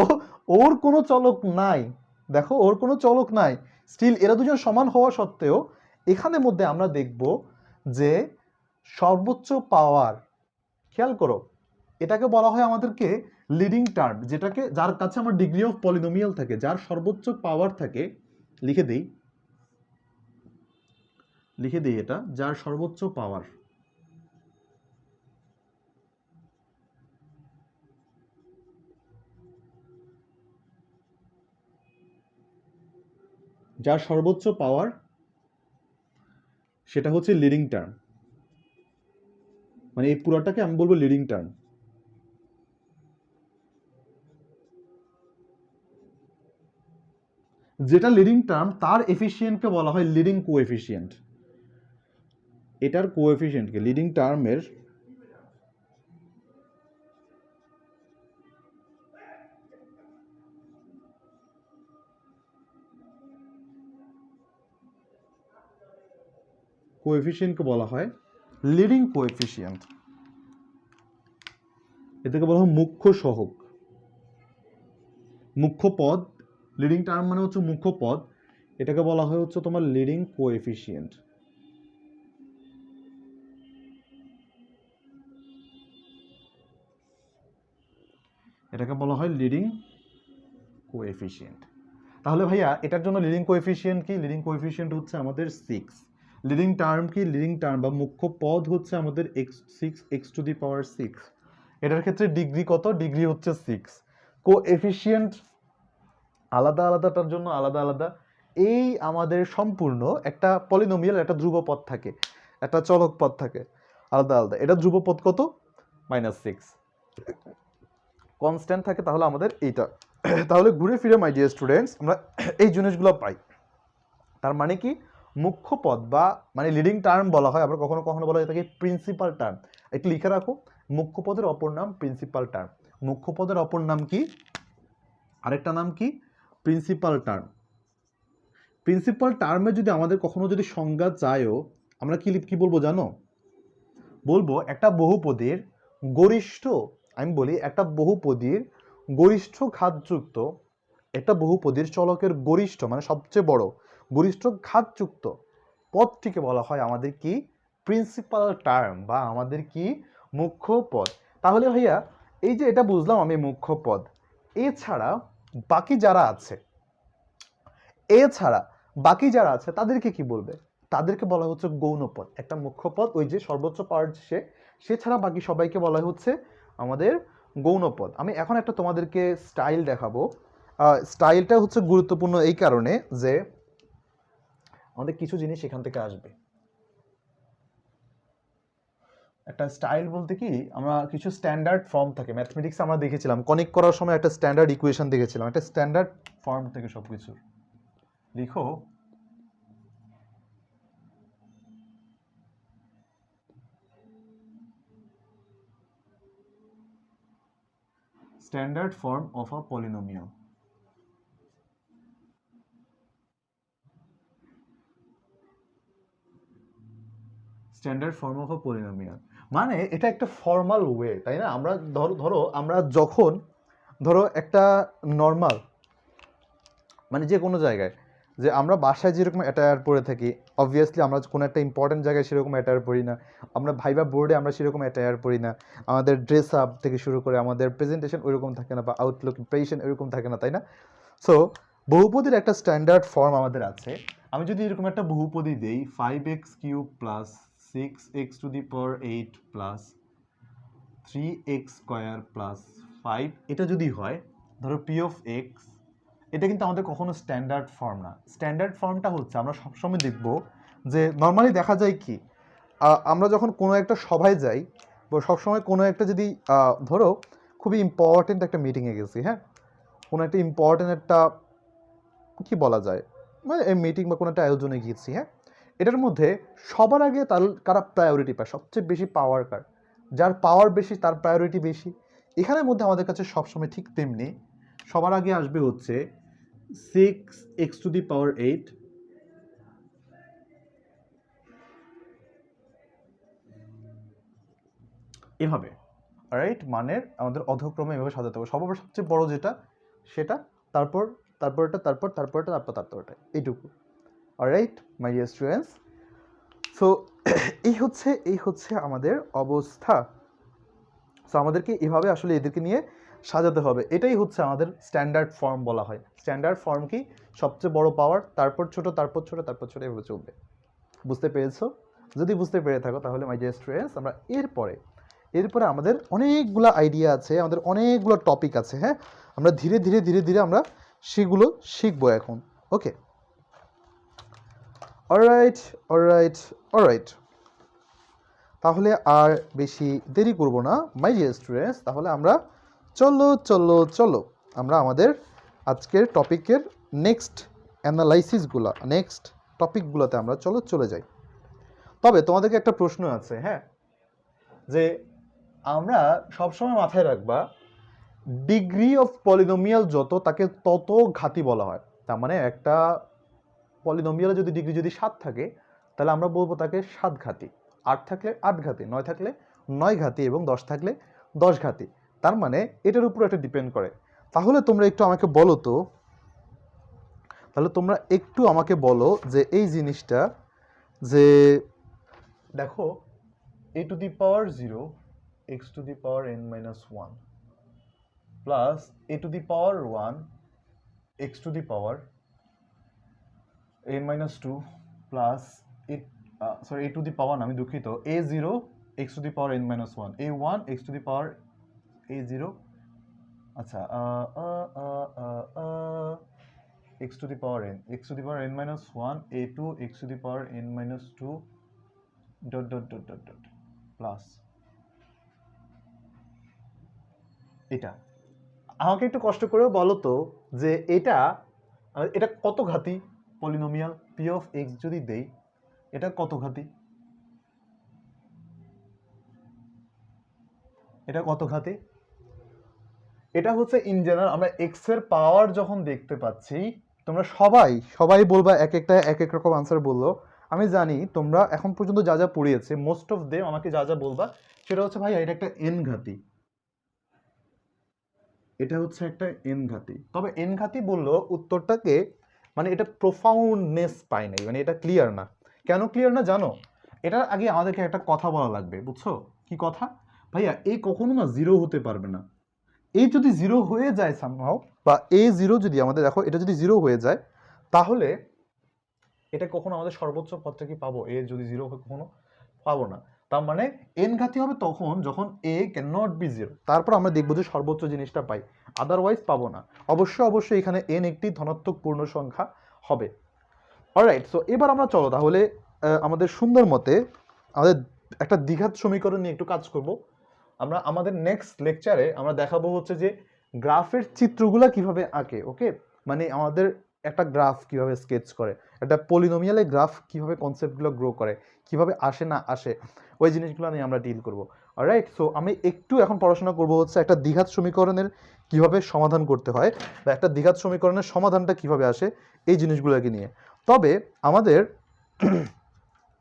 ওর কোনো চলক নাই, স্টিল এরা দুজন সমান হওয়া সত্ত্বেও এখানের মধ্যে আমরা দেখব যে সর্বোচ্চ পাওয়ার, খেয়াল করো, এটাকে বলা হয় আমাদেরকে লিডিং টার্ম, যেটাকে, যার কাছে আমার ডিগ্রি অফ পলিনোমিয়াল থাকে, যার সর্বোচ্চ পাওয়ার থাকে, লিখে দেই এটা, যার সর্বোচ্চ পাওয়ার, সেটা হচ্ছে লিডিং টার্ম। মানে এই পুরাটাকে আমি বলবো লিডিং টার্ম। যেটা লিডিং টার্ম তার এফিসিয়েন্টকে বলা হয় লিডিং কোএফিসিয়েন্ট। এটার কোএফিসিয়েন্টকে, লিডিং টার্মের কোএফিসিয়েন্টকে বলা হয় লিডিং কোএফিসিয়েন্ট। এটাকে বলা হয় মুখ্য সহগ, মুখ্য পদ। লিডিং টার্ম মানে হচ্ছে মুখ্য পদ, এটাকে বলা হয় হচ্ছে তোমার লিডিং কোএফিসিয়েন্ট। এটাকে বলা হয় লিডিং কোএফিসিয়েন্ট। তাহলে ভাইয়া এটার জন্য লিডিং কোএফিসিয়েন্ট কি? লিডিং কোএফিসিয়েন্ট হচ্ছে আমাদের 6। লিডিং টার্ম কি? লিডিং টার্ম বা মুখ্য পদ হচ্ছে আমাদের x6 এটার ক্ষেত্রে ডিগ্রি কত? ডিগ্রি হচ্ছে 6। কোএফিসিয়েন্ট আলাদা আলাদাটার জন্য আলাদা আলাদা। এই আমাদের সম্পূর্ণ একটা পলিনোমিয়াল, একটা ধ্রুবপদ থাকে, একটা চলক পদ থাকে, আলাদা আলাদা। এটা ধ্রুবপদ কত? -6 কনস্ট্যান্ট থাকে। তাহলে আমাদের এইটা, তাহলে ঘুরে ফিরে মাই ডিয়ার স্টুডেন্টস আমরা এই জিনিসগুলো পাই। তার মানে কি, মুখ্য পদ বা মানে লিডিং টার্ম বলা হয়, আবার কখনো কখনো বলা হয় তাকে প্রিন্সিপাল টার্ম। একটু লিখে রাখো, মুখ্য পদের অপর নাম প্রিন্সিপাল টার্ম। মুখ্য পদের অপর নাম কি? আরেকটা নাম কি? Principal term. প্রিন্সিপাল টার্মে যদি আমাদের কখনো যদি সংজ্ঞা চায়ও, আমরা কি বলবো জানো? বলবো একটা বহুপদীর গরিষ্ঠ, আমি বলি একটা বহুপদীর গরিষ্ঠ ঘাতযুক্ত, একটা বহুপদীর চলকের গরিষ্ঠ মানে সবচেয়ে বড় গরিষ্ঠ ঘাতযুক্ত পদটিকে বলা হয় আমাদের কি? প্রিন্সিপাল টার্ম বা আমাদের কি? মুখ্য পদ। তাহলে ভাইয়া এই যে এটা বুঝলাম আমি মুখ্য পদ, এছাড়া বাকি যারা আছে তাদেরকে কি বলবে? তাদেরকে বলা হচ্ছে গৌণ পদ। একটা মুখ্য পদ ওই যে সর্বোচ্চ পাওয়ার সে ছাড়া বাকি সবাইকে বলা হচ্ছে আমাদের গৌণ পদ। আমি এখন একটা তোমাদেরকে স্টাইল দেখাবো। স্টাইলটা হচ্ছে গুরুত্বপূর্ণ এই কারণে যে আমাদের কিছু জিনিস এখান থেকে আসবে। একটা স্টাইল বলতে কি, আমরা কিছু স্ট্যান্ডার্ড ফর্ম থাকে ম্যাথমেটিক্স আমরা দেখেছিলাম, কনেক্ট করার সময় একটা স্ট্যান্ডার্ড ইকুয়েশন দেখেছিলাম, একটা স্ট্যান্ডার্ড ফর্ম থেকে সবকিছু লিখো। Standard form of a polynomial. Standard form of a polynomial মানে এটা একটা ফর্মাল ওয়ে, তাই না? আমরা ধরো আমরা যখন একটা নর্মাল মানে যে কোনো জায়গায় যে আমরা বাসায় যেরকম অ্যাটায়ার পরে থাকি, অবভিয়াসলি আমরা কোনো একটা ইম্পর্টেন্ট জায়গায় সেরকম অ্যাটায়ার পরি না, আমরা ভাইবা বোর্ডে আমরা সেরকম অ্যাটায়ার পরি না, আমাদের ড্রেস আপ থেকে শুরু করে আমাদের প্রেজেন্টেশন ওইরকম থাকে না, বা আউটলুক ইমপ্রেশন এরকম থাকে না, তাই না? সো বহুপদীর একটা স্ট্যান্ডার্ড ফর্ম আমাদের আছে। আমি যদি এরকম একটা বহুপদী দেই 5x³ plus 6x⁸ plus 3x² plus 5, এটা যদি হয় ধরো পি অফ এক্স, এটা কিন্তু আমাদের কখনো স্ট্যান্ডার্ড ফর্ম না। স্ট্যান্ডার্ড ফর্মটা হচ্ছে আমরা সবসময় দেখব যে নর্মালি দেখা যায় কি, আমরা যখন কোনো একটা সভায় যাই বা সবসময় কোনো একটা যদি ধরো খুবই ইম্পর্টেন্ট একটা মিটিংয়ে গেছি, হ্যাঁ, কোনো একটা ইম্পর্টেন্ট একটা কি বলা যায় মানে এই মিটিং বা কোনো একটা আয়োজনে গিয়েছি, হ্যাঁ, এটার মধ্যে সবার আগে কারা প্রায়োরিটি পায়, সবচেয়ে বেশি পাওয়ার কার, যার পাওয়ার বেশি তার প্রায়োরিটি বেশি। এখানের মধ্যে আমাদের কাছে সবসময় ঠিক তেমনি সবার আগে আসবে হচ্ছে 6x⁸ এভাবে, রাইট? মানে আমাদের অধক্রমে এভাবে সাজাতে হবে, সবার সবচেয়ে বড় যেটা সেটা, তারপরটা এইটুকু। অলরাইট মাই ডিয়ার স্টুডেন্টস, সো এই হচ্ছে আমাদের অবস্থা। সো আমাদেরকে এভাবে আসলে এদেরকে নিয়ে সাজাতে হবে, এটাই হচ্ছে আমাদের স্ট্যান্ডার্ড ফর্ম বলা হয়। স্ট্যান্ডার্ড ফর্ম কি, সবচেয়ে বড় পাওয়ার, তারপর ছোট, তারপর ছোট, তারপর ছোট, এভাবে চলবে। বুঝতে পেরেছো? যদি বুঝতে পেরে থাকো তাহলে মাই ডিয়ার স্টুডেন্টস, আমরা এরপরে আমাদের অনেকগুলো আইডিয়া আছে, আমাদের অনেকগুলো টপিক আছে, হ্যাঁ, আমরা ধীরে ধীরে আমরা সেগুলো শিখবো এখন। ওকে, অলরাইট, তাহলে আর বেশি দেরি করব না মাই ডিয়ার স্টুডেন্টস, তাহলে আমরা চলো আমরা আমাদের আজকের টপিকের নেক্সট টপিকগুলোতে আমরা চলে যাই। তবে তোমাদেরকে একটা প্রশ্ন আছে, হ্যাঁ, যে আমরা সবসময় মাথায় রাখবা ডিগ্রি অফ পলিনোমিয়াল যত তাকে তত ঘাতি বলা হয়। তার মানে একটা পলিনোমিয়ালে যদি ডিগ্রি যদি 7 থাকে তাহলে আমরা বলবো তাকে 7 ঘাতি, 8 থাকলে 8 ঘাতি, 9 থাকলে 9 ঘাতি এবং 10 থাকলে 10 ঘাতি। তার মানে এটার উপর একটা ডিপেন্ড করে। তাহলে তোমরা একটু আমাকে বলো যে এই জিনিসটা, যে দেখো a⁴ x⁴n−1 plus a⁴1 x⁴n−2 plus আমি দুঃখিত a0 x⁴n−1 a1 a0, আচ্ছা x⁴n−1 a2 x⁴n−2 প্লাস এটা। আমাকে একটু কষ্ট করে বলো তো যে এটা কত ঘাতি পলিনোমিয়াল পি অফ এক্স যদি দেই, এটা কত ঘাতি? এটা হচ্ছে ইন জেনারেল আমরা এক্স এর পাওয়ার যখন দেখতে পাচ্ছি, তোমরা সবাই বলবা এক এক রকম আনসার বললো। আমি জানি তোমরা এখন পর্যন্ত যা যা পড়িয়েছে মোস্ট অফ দেম আমাকে যা বলবা সেটা হচ্ছে ভাই এটা একটা এন ঘাতি, এটা হচ্ছে একটা এন ঘাতি। তবে এন ঘাতি বললো উত্তরটাকে মানে এটা প্রোফাউন্ডনেস পায় নাই, মানে এটা ক্লিয়ার না। কেন ক্লিয়ার না জানো? এটার আগে আমাদেরকে একটা কথা বলা লাগবে, বুঝছো? কি কথা? ভাইয়া এই কখনো না জিরো হতে পারবে না। এই যদি জিরো হয়ে যায় সামহাও, বা এ জিরো যদি আমাদের দেখো এটা যদি জিরো হয়ে যায় তাহলে এটা কখনো আমাদের সর্বোচ্চ পদটা কি পাবো? এ যদি 0 হয় কখনো পাবো না। তার মানে n ঘাতি হবে তখন যখন a ক্যান নট বি 0, তারপর আমরা দেখবো যে সর্বোচ্চ জিনিসটা পাই, আদারওয়াইজ পাবো না। অবশ্যই এখানে n একটি ধনাত্মক পূর্ণ সংখ্যা হবে। অলরাইট, সো এবার আমরা চলো তাহলে আমাদের সুন্দর মতে আমাদের একটা দ্বিঘাত সমীকরণ নিয়ে একটু কাজ করব। আমরা আমাদের নেক্সট লেকচারে আমরা দেখাবো হচ্ছে যে গ্রাফের চিত্রগুলা কিভাবে আঁকে। ওকে, মানে আমাদের একটা গ্রাফ কিভাবে স্কেচ করে, একটা পলিনোমিয়ালের গ্রাফ কিভাবে কনসেপ্টগুলো গ্রো করে, কিভাবে আসে না আসে, ওই জিনিসগুলো নিয়ে আমরা ডিল করব। অলরাইট, সো আমি একটু এখন পড়াশোনা করব হচ্ছে একটা দ্বিঘাত সমীকরণের কিভাবে সমাধান করতে হয়, বা একটা দ্বিঘাত সমীকরণের সমাধানটা কিভাবে আসে, এই জিনিসগুলোকে নিয়ে। তবে আমাদের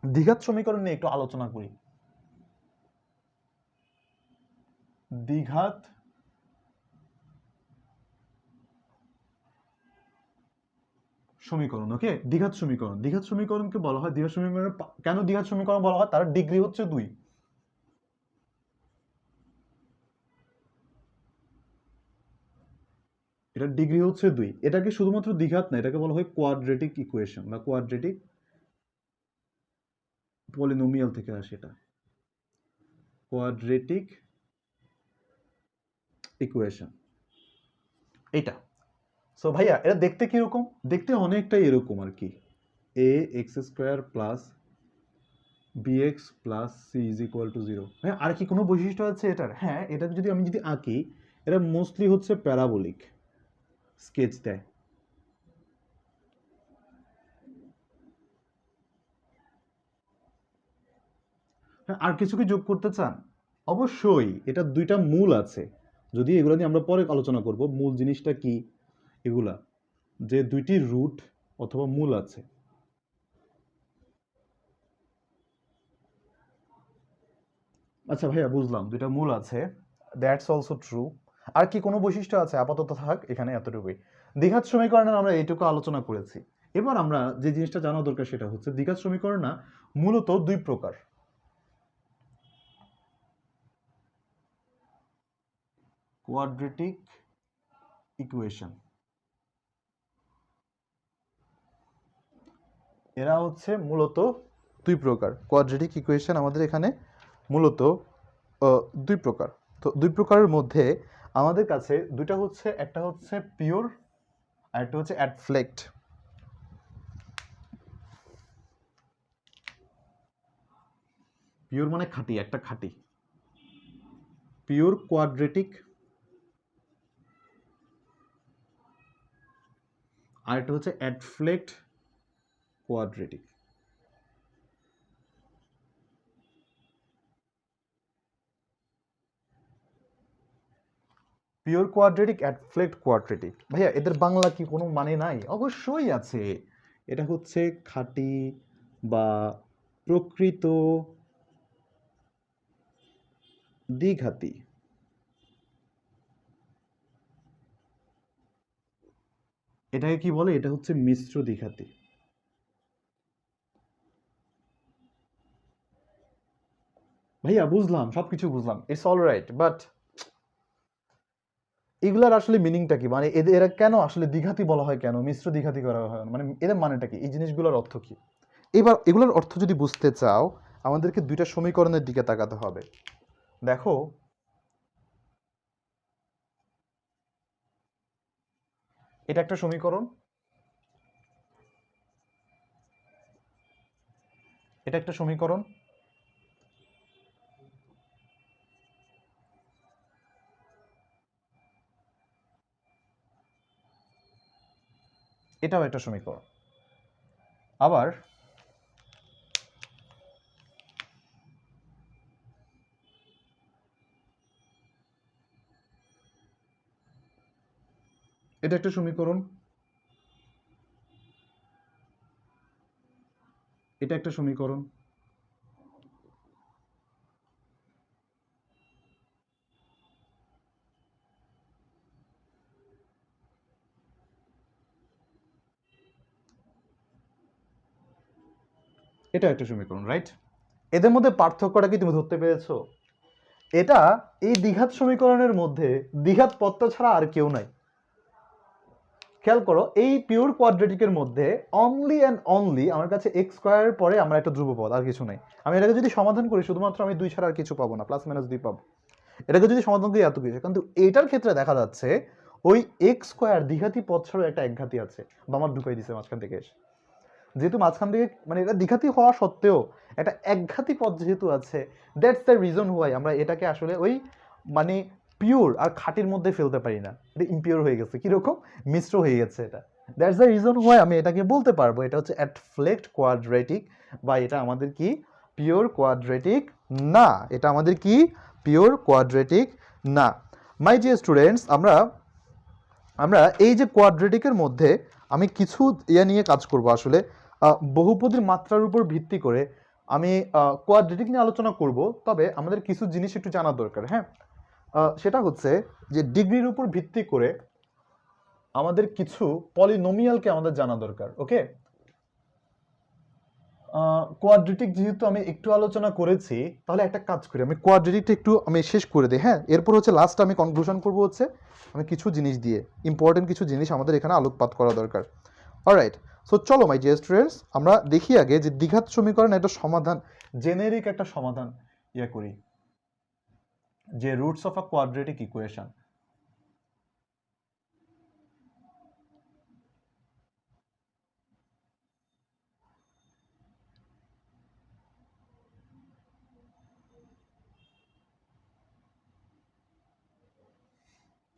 দ্বিঘাত সমীকরণ নিয়ে একটু আলোচনা করি। দ্বিঘাত সমীকরণ, ওকে, দ্বিঘাত সমীকরণকে বলা হয় দ্বিঘাত সমীকরণ। কেন দ্বিঘাত সমীকরণ বলা হয়? তার ডিগ্রি হচ্ছে 2। এটার ডিগ্রি হচ্ছে 2। এটাকে শুধুমাত্র দ্বিঘাত না, এটাকে বলা হয় কোয়াড্রেটিক ইকুয়েশন বা কোয়াড্রেটিক পলিনোমিয়াল থেকে আসে এটা, কোয়াড্রেটিক ইকুয়েশন এটা। সো ভাইয়া এটা দেখতে কিরকম? দেখতে অনেকটাই এরকম আর কি, a x² plus bx plus c is equal to 0। হ্যাঁ, আর কি কোনো বৈশিষ্ট্য আছে এটার? হ্যাঁ, এটা যদি আমি আঁকি, এটা মোস্টলি হচ্ছে প্যারাবোলিক স্কেচ দেয়। হ্যাঁ, আর কিছু কি যোগ করতে চান? অবশ্যই, এটা দুইটা মূল আছে, যদি এগুলো নিয়ে আমরা পরে আলোচনা করব। মূল জিনিসটা কি এগুলা, যে দুইটি রুট অথবা মূল আছে। আচ্ছা ভাইয়া, বুঝলাম দুইটা মূল আছে, দ্যাটস অলসো ট্রু। আর কি কোনো বৈশিষ্ট্য আছে? আপাতত থাক এখানে, এতটুকুই। দ্বিঘাত সমীকরণে আমরা এইটুকু আলোচনা করেছি। এবার আমরা যে জিনিসটা জানা দরকার সেটা হচ্ছে দ্বিঘাত সমীকরণ না মূলত দুই প্রকার। কোয়াড্রেটিক ইকুয়েশন, এরা হচ্ছে মূলত দুই প্রকার। কোয়াড্রেটিক ইকুয়েশন আমাদের এখানে মূলত দুই প্রকার। তো দুই প্রকারের মধ্যে আমাদের কাছে দুইটা হচ্ছে, একটা হচ্ছে পিওর আর একটা হচ্ছে অ্যাডফ্লেক্ট। পিওর মানে খাঁটি, একটা খাঁটি পিওর কোয়াড্রেটিক, আর একটা হচ্ছে অ্যাডফ্লেক্ট কোয়াড্রেটিক। পিওর কোয়াড্রেটিক, অ্যাডফ্লেক্ট কোয়াড্রেটিক, ভাইয়া এদের বাংলা কি কোনো মানে নাই? অবশ্যই আছে। এটা হচ্ছে খাঁটি বা প্রকৃত দ্বিঘাতি। এটাকে কি বলে? এটা হচ্ছে মিশ্র দ্বিঘাতি। ভাইয়া বুঝলাম, সবকিছু বুঝলাম, ইটস অল রাইট, বাট এগুলার আসলে মিনিংটা কি? মানে এদের এরা কেন আসলে দ্বিঘাতি বলা হয়, কেন মিশ্র দ্বিঘাতি করা হয়, মানে এদের মানেটা কি, এই জিনিসগুলোর অর্থ কি? এবার এগুলোর অর্থ যদি বুঝতে চাও, আমাদেরকে দুইটা সমীকরণের দিকে তাকাতে হবে। দেখো, এটা একটা সমীকরণ, এটা একটা সমীকরণ, এটাও একটা সমীকরণ। আবার এটা একটা সমীকরণ, এটা একটা সমীকরণ, এটা একটা সমীকরণ, রাইট? এদের মধ্যে পার্থক্যটা কি তুমি ধরতে পেরেছো? এটা এই দ্বিঘাত সমীকরণের মধ্যে দ্বিঘাত পদটা ছাড়া আর কেউ নাই। খেয়াল করো এই পিওর কোয়াড্রেটিকের মধ্যে অনলি অ্যান্ড অনলি আমার কাছে এক্স স্কোয়ারের পরে আমরা একটা ধ্রুবপদ, আর কিছু নেই। আমি এটাকে যদি সমাধান করি শুধুমাত্র আমি 2 ছাড়া আর কিছু পাবো না, প্লাস মাইনাস 2 পাবো। এটাকে যদি সমাধান করি এত কিছু, কিন্তু এটার ক্ষেত্রে দেখা যাচ্ছে ওই এক্স স্কোয়ার দ্বিঘাতি পদ ছাড়াও একটা একঘাতি আছে, বা আমার ঢুকাই দিছে মাঝখান থেকে এসে। যেহেতু মাঝখান থেকে মানে এটা দ্বিঘাতি হওয়া সত্ত্বেও একটা একঘাতি পদ যেহেতু আছে, দ্যাটস দ্য রিজন হোয়াই আমরা এটাকে আসলে ওই মানে পিওর আর খাঁটির মধ্যে ফেলতে পারি না, এটা ইমপিওর হয়ে গেছে, কিরকম মিশ্র হয়ে গেছে এটা। দ্যাটস দ্য রিজন হোয়াই আমি এটাকে বলতে পারবো এটা হচ্ছে অ্যাটফ্লেক্ট কোয়াড্রেটিক, বা এটা আমাদের কি পিওর কোয়াড্রেটিক না, এটা আমাদের কি পিওর কোয়াড্রেটিক না। মাই ডিয়ার স্টুডেন্টস, আমরা আমরা এই যে কোয়াড্রেটিকের মধ্যে আমি কিছু ইয়ে নিয়ে কাজ করব আসলে, বহুপদীর মাত্রার উপর ভিত্তি করে আমি কোয়াড্রেটিক নিয়ে আলোচনা করব, তবে আমাদের কিছু জিনিস একটু জানা দরকার। হ্যাঁ, সেটা হচ্ছে যে ডিগ্রির উপর ভিত্তি করে আমাদের কিছু পলিনোমিয়ালকে আমাদের জানা দরকার। ওকে, কোয়াড্রেটিক যেহেতু আমি একটু আলোচনা করেছি, তাহলে একটা কাজ করি, আমি কোয়াড্রেটিকটা একটু আমি শেষ করে দিই। হ্যাঁ, এরপর হচ্ছে লাস্ট আমি কনক্লুশন করব হচ্ছে আমি কিছু জিনিস দিয়ে, ইম্পর্টেন্ট কিছু জিনিস আমাদের এখানে আলোকপাত করা দরকার। অলরাইট, সো চলো মাই ডিয়ার স্টুডেন্টস, আমরা দেখি আগে যে দ্বিঘাত সমীকরণ একটা সমাধান, জেনেরিক একটা সমাধান ইয়ে করি, যে roots of a quadratic equation.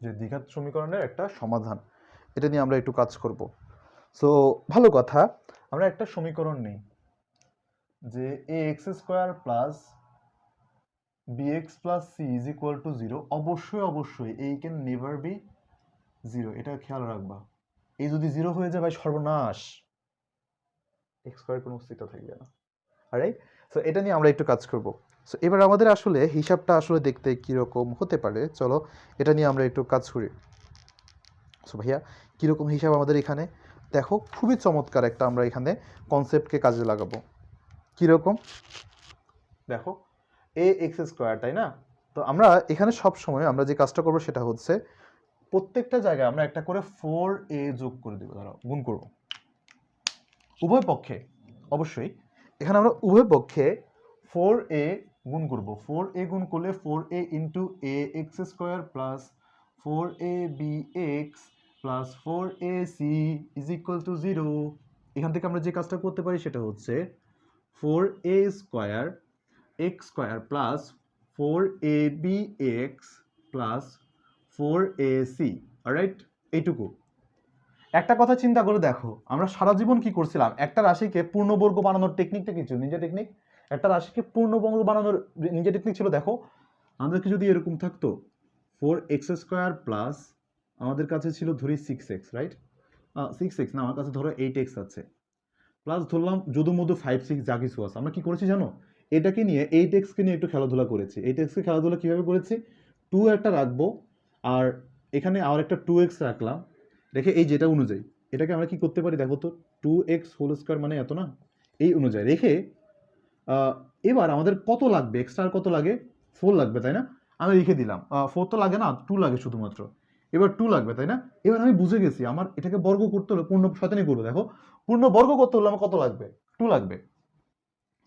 যে দ্বিঘাত সমীকরণের একটা সমাধান, এটা নিয়ে আমরা একটু কাজ করব। সো ভালো কথা, আমরা একটা সমীকরণ নেই যে a x square plus bx plus c is equal to 0। অবশ্যই অবশ্যই এই ক্যান নেভার বি 0, এটা খেয়াল রাখবা। এই যদি 0 হয়ে যায় ভাই সর্বনাশ, এক্স স্কোয়ার কোনো অস্তিত্ব থাকবে না। রাইট, সো এটা নিয়ে আমরা একটু কাজ করব। সো এবার আমাদের আসলে হিসাবটা আসলে দেখতে কীরকম হতে পারে, চলো এটা নিয়ে আমরা একটু কাজ করি। সো ভাইয়া কীরকম হিসাব আমাদের এখানে দেখো, খুবই চমৎকার একটা আমরা এখানে কনসেপ্টকে কাজে লাগাবো। কীরকম দেখো, এ এক্স স্কোয়ার, তাই না? তো আমরা এখানে সব সময় আমরা যে কাজটা করবো সেটা হচ্ছে প্রত্যেকটা জায়গায় আমরা একটা করে 4a যোগ করে দেবো, ধরো গুণ করব উভয় পক্ষে। অবশ্যই এখানে আমরা উভয় পক্ষে 4a গুণ করব। 4a গুণ করলে 4a into A x square plus 4abx plus 4ac is equal to 0। এখান থেকে আমরা যে কাজটা করতে পারি সেটা হচ্ছে 4a square x square plus 4abx plus 4ac। Alright, এইটুকু। একটা কথা চিন্তা করে দেখো, আমরা সারা জীবন কি করছিলাম, একটা রাশিকে পূর্ণবর্গ বানানোর টেকনিকটা কি ছিল, নিজে টেকনিক। একটা রাশিকে পূর্ণবর্গ বানানোর নিজে টেকনিক ছিল। দেখো আমাদেরকে যদি এরকম থাকতো 4x স্কোয়ার প্লাস আমাদের কাছে ছিল ধরি 6x, রাইট? 6x না, আমার কাছে ধরো 8x আছে, প্লাস ধরলাম যদু মধু 5 6 যা কিছু আছে। আমরা কি করেছি জানো, এটাকে নিয়ে 8x-কে নিয়ে একটু খেলাধুলা করেছি। 8x-কে খেলাধুলা কীভাবে করেছি, 2 একটা রাখবো আর এখানে আর একটা 2x রাখলাম, রেখে এই যেটা অনুযায়ী এটাকে আমরা কি করতে পারি দেখো তো, 2x হোল স্কোয়ার মানে এত না, এই অনুযায়ী রেখে এবার আমাদের কত লাগবে, এক্সট্রা কত লাগে, 4 লাগবে, তাই না? আমি লিখে দিলাম 4 তো লাগে না, 2 লাগে শুধুমাত্র। এবার 2 লাগবে, তাই না? এবার আমি বুঝে গেছি আমার এটাকে বর্গ করতে হলে পূর্ণ শতানি করবো। দেখো পূর্ণ বর্গ করতে হলে আমার কত লাগবে, 2 লাগবে।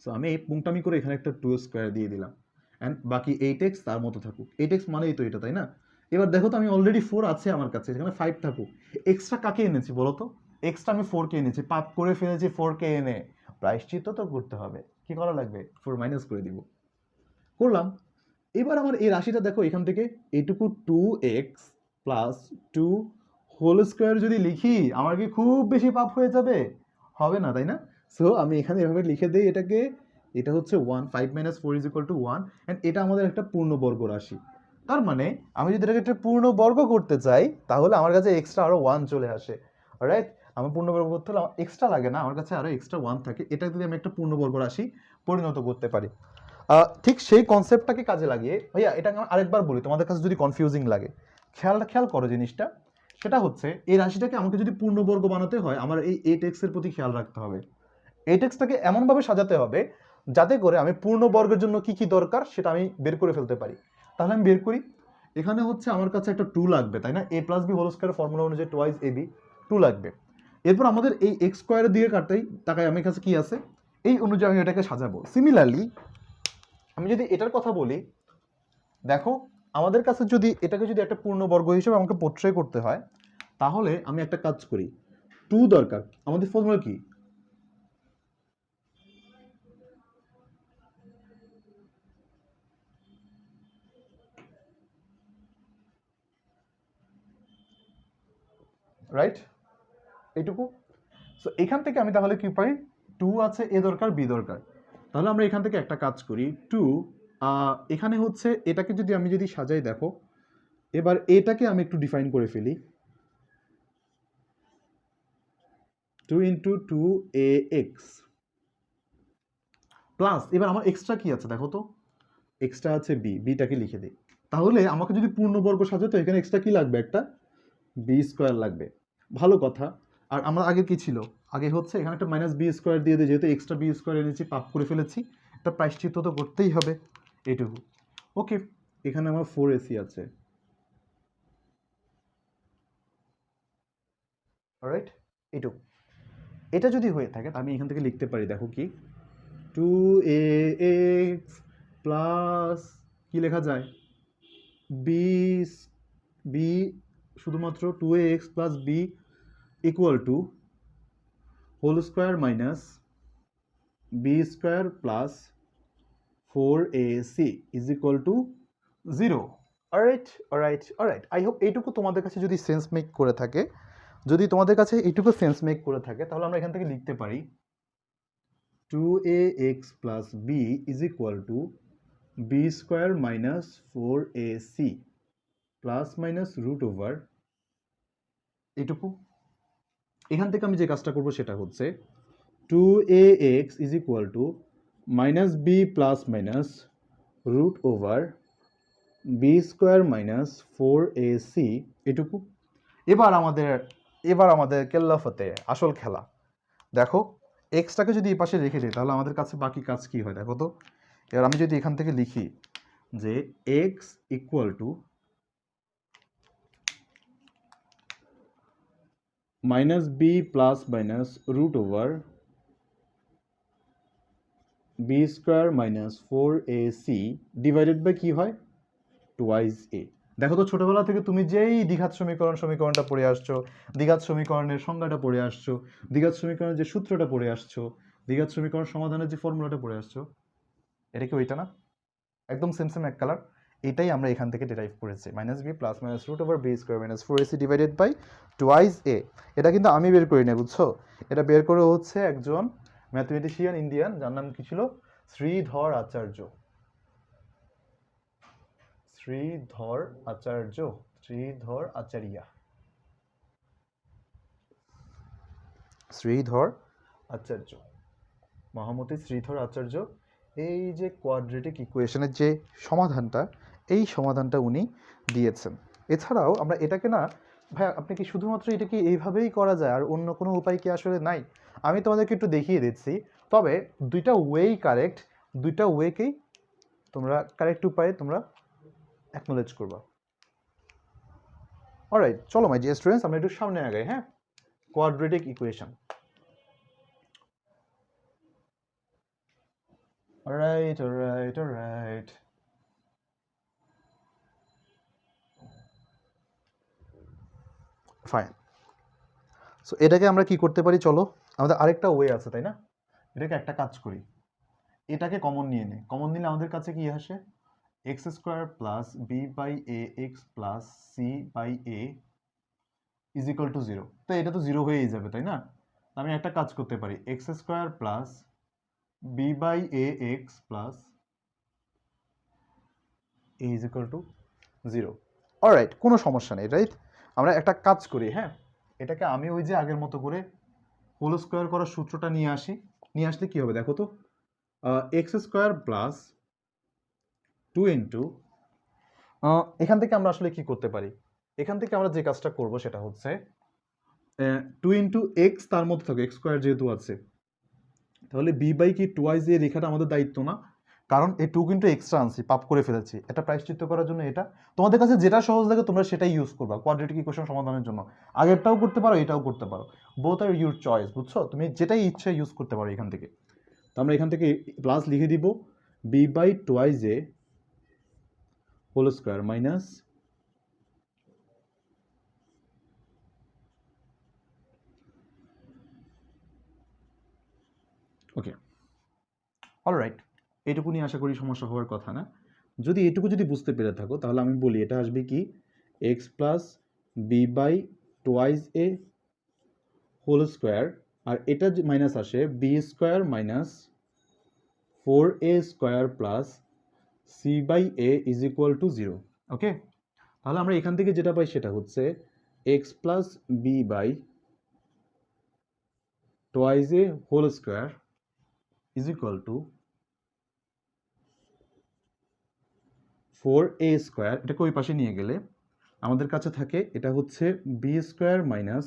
সো আমি এই পুংটামি করে এখানে একটা 2 স্কোয়ার দিয়ে দিলাম, অ্যান্ড বাকি 8x তার মতো থাকুক। 8x মানেই তো এটা, তাই না? এবার দেখো তো আমি অলরেডি 4 আছে আমার কাছে, এখানে 5 থাকুক। এক্সট্রা কাকে এনেছি বলো তো, এক্সট্রা আমি 4 কে এনেছি, পাপ করে ফেলেছি 4 কে এনে, প্রায়শ্চিত্ত তো করতে হবে। কি করা লাগবে, 4 মাইনাস করে দিব, করলাম। এবার আমার এই রাশিটা দেখো, এখান থেকে এইটুকু 2x প্লাস 2 হোল স্কোয়ার যদি লিখি আমার কি খুব বেশি পাপ হয়ে যাবে, হবে না, তাই না? সো আমি এখানে এভাবে লিখে দিই এটাকে, এটা হচ্ছে 1, 5 minus 4 is equal two 1, and এটা আমাদের একটা পূর্ণবর্গ রাশি। তার মানে আমি যদি এটাকে একটা পূর্ণবর্গ করতে চাই তাহলে আমার কাছে এক্সট্রা আরও 1 চলে আসে। রাইট, আমার পূর্ণবর্গ করতে হলে এক্সট্রা লাগে না, আমার কাছে আরও এক্সট্রা 1 থাকে। এটা যদি আমি একটা পূর্ণবর্গ রাশি পরিণত করতে পারি, ঠিক সেই কনসেপ্টটাকে কাজে লাগিয়ে, ভাইয়া এটা আমি আরেকবার বলি তোমাদের কাছে যদি কনফিউজিং লাগে, খেয়াল করো জিনিসটা। সেটা হচ্ছে এই রাশিটাকে আমাকে যদি পূর্ণবর্গ বানাতে হয় আমার এই 8x এর প্রতি খেয়াল রাখতে হবে। 8xটাকে এমনভাবে সাজাতে হবে যাতে করে আমি পূর্ণবর্গের জন্য কি কি দরকার সেটা আমি বের করে ফেলতে পারি। তাহলে আমি বের করি, এখানে হচ্ছে আমার কাছে একটা 2 লাগবে, তাই না? a plus b whole square formula অনুযায়ী টোয়াইস ab, 2 লাগবে। এরপর আমাদের এই এক্স স্কোয়ারের দিকে কাটাই তাকাই, আমার কাছে কি আছে, এই অনুযায়ী আমি এটাকে সাজাবো। সিমিলারলি আমি যদি এটার কথা বলি, দেখো আমাদের কাছে যদি এটাকে যদি একটা পূর্ণবর্গ হিসেবে আমাকে পোট্রে করতে হয়, তাহলে আমি একটা কাজ করি, 2 দরকার। আমাদের ফর্মুলা কি, রাইট, এইটুকু। সো এখান থেকে আমি তাহলে কি পাই, 2 আছে, এ দরকার, বি দরকার। তাহলে আমরা এখান থেকে একটা কাজ করি, 2 এখানে হচ্ছে এটাকে যদি আমি যদি সাজাই, দেখো এবার এটাকে আমি একটু ডিফাইন করে ফেলি, 2 ইন্টু 2 এ এক্স প্লাস, এবার আমার এক্সট্রা কি আছে দেখো তো, এক্সট্রা আছে বি, বিটাকে লিখে দিই। তাহলে আমাকে যদি পূর্ণবর্গ সাজাতে এখানে এক্সট্রা কি লাগবে, একটা বি স্কোয়ার লাগবে। ভালো কথা। আর আমরা আগে কি ছিল, আগে হচ্ছে এখানে একটা মাইনাস বি স্কোয়ার দিয়ে দিই, যেহেতু এক্সট্রা বি স্কোয়ার এনেছি, পাপ করে ফেলেছি, একটা প্রায়শ্চিত্ত তো করতেই হবে, এইটুকু। ওকে, এখানে আমার 4ac আছে, অলরাইট, এইটুকু। এটা যদি হয়ে থাকে আমি এখান থেকে লিখতে পারি, দেখো কি, 2ax প্লাস কি লেখা যায়, বি, বি শুধুমাত্র 2ax plus b equal to whole square minus b square plus 4ac is equal to 0। Alright, alright, alright, I hope এইটুকু তোমাদের কাছে যদি সেন্স মেক করে থাকে, যদি তোমাদের কাছে এইটুকু সেন্স মেক করে থাকে, তাহলে আমরা এখান থেকে লিখতে পারি 2ax plus b is equal to b square minus 4ac plus minus root over এইটুকু। এখান থেকে আমি যে কাজটা করবো সেটা হচ্ছে 2ax is equal to minus b plus minus root over b square minus 4ac এটুকু। এবার আমাদের কেল্লাফতে আসল খেলা। দেখো এক্সটাকে যদি এই পাশে রেখে দিই, তাহলে আমাদের কাছে বাকি কাজ কি হয় দেখো তো। এবার আমি যদি এখান থেকে লিখি যে x equal to minus b plus minus root over b square minus 4ac divided by কি হয়, টুয়াইস এ। দেখো তো ছোটবেলা থেকে তুমি যেই দ্বিঘাত সমীকরণটা পড়ে আসছো, দ্বিঘাত সমীকরণের সংজ্ঞাটা পড়ে আসছো, দ্বিঘাত সমীকরণের যে সূত্রটা পড়ে আসছো, দ্বিঘাত সমীকরণ সমাধানের যে ফর্মুলাটা পড়ে আসছো, এটা কি ওইটা না? একদম সেম সেম এক কালার। এটাই আমরা এখান থেকে ডেরাইভ করেছি, minus b plus minus root over b square minus 4ac divided by twice a. এটা কিন্তু আমি বের করি না, বুঝছো, এটা বের করে হচ্ছে একজন ম্যাথমেটিশিয়ান ইন্ডিয়ান, যার নাম কি ছিল, শ্রীধর আচার্য। শ্রীধর আচার্য, শ্রীধর আচার্যা, শ্রীধর আচার্য, মহামতি শ্রীধর আচার্য। এই যে কোয়াড্রেটিক ইকুয়েশনের যে সমাধানটা, এই সমাধানটা উনি দিয়েছেন। এছাড়াও আমরা এটাকে না, ভাই আপনি কি শুধুমাত্র এটা কি এইভাবেই করা যায়, আর অন্য কোনো উপায় কি আসলে নাই? আমি তোমাদেরকে একটু দেখিয়ে দিচ্ছি। তবে দুইটা ওয়েই কারেক্ট, দুইটা ওয়েকেই তোমরা কারেক্ট উপায়ে তোমরা অ্যাকনোলেজ করবা। অলরাইট, চলো মাই ডিয়ার স্টুডেন্টস, আমরা একটু সামনে আগাই। হ্যাঁ, quadratic equation. Alright, alright, alright. Fine. So এটাকে আমরা কি করতে পারি, চলো আমাদের আরেকটা ওয়ে আছে, তাই না? এটাকে একটা কাজ করি, এটাকে কমন নিয়ে নে। কমন নিলে আমাদের কাছে কি আসে, x square plus b by a x plus c by a is equal to 0। তো এটা তো 0 হয়েই যাবে, তাই না? আমি একটা কাজ করতে পারি, x square plus b by a x plus a is equal to 0। Alright, কোনো সমস্যা নেই, রাইট? আমরা একটা কাজ করি, হ্যাঁ, এটাকে আমি ওই যে আগের মতো করে হোল স্কোয়ার করার সূত্রটা নিয়ে আসি। নিয়ে আসলে কি হবে দেখো তো, এক্স স্কোয়ার প্লাস 2 ইন্টু, এখান থেকে আমরা আসলে কি করতে পারি, এখান থেকে আমরা যে কাজটা করব সেটা হচ্ছে 2 ইন্টু এক্স, তার মধ্যে থাকে এক্স স্কোয়ার যেহেতু আছে, তাহলে বি বাই কি টুয়াইস এ লেখাটা আমাদের দায়িত্ব না? কারণ এই টু কিন্তু এক্সট্রা আনছি, পাপ করে ফেলেছি। এটা প্রায়শ্চিত্ত করার জন্য এটা তোমাদের কাছে যেটা সহজ লাগে তোমরা সেটাই ইউজ করবা কোয়াড্রেটিক ইকুয়েশন সমাধানের জন্য। আগেরটাও করতে পারো, এটাও করতে পারো, বোথ আর ইউর চয়েস, বুঝছো? তুমি যেটাই ইচ্ছা ইউজ করতে পারো এখান থেকে। তো আমরা এখান থেকে প্লাস লিখে দিব b by twice a whole square minus okay alright. এইটুকুনি আশা করি সমস্যা হওয়ার কথা না। যদি এটুকু যদি বুঝতে পেরে থাকো তাহলে আমি বলি এটা আসবে কি x plus b by twice a whole square, আর এটা মাইনাস আসে b square minus 4a square plus c by a is equal to 0। Okay, তাহলে আমরা এখান থেকে যেটা পাই সেটা হচ্ছে x plus b by twice a whole square is equal to 4a square. এটাকে ওই পাশে নিয়ে গেলে আমাদের কাছে থাকে এটা হচ্ছে বি স্কোয়ার মাইনাস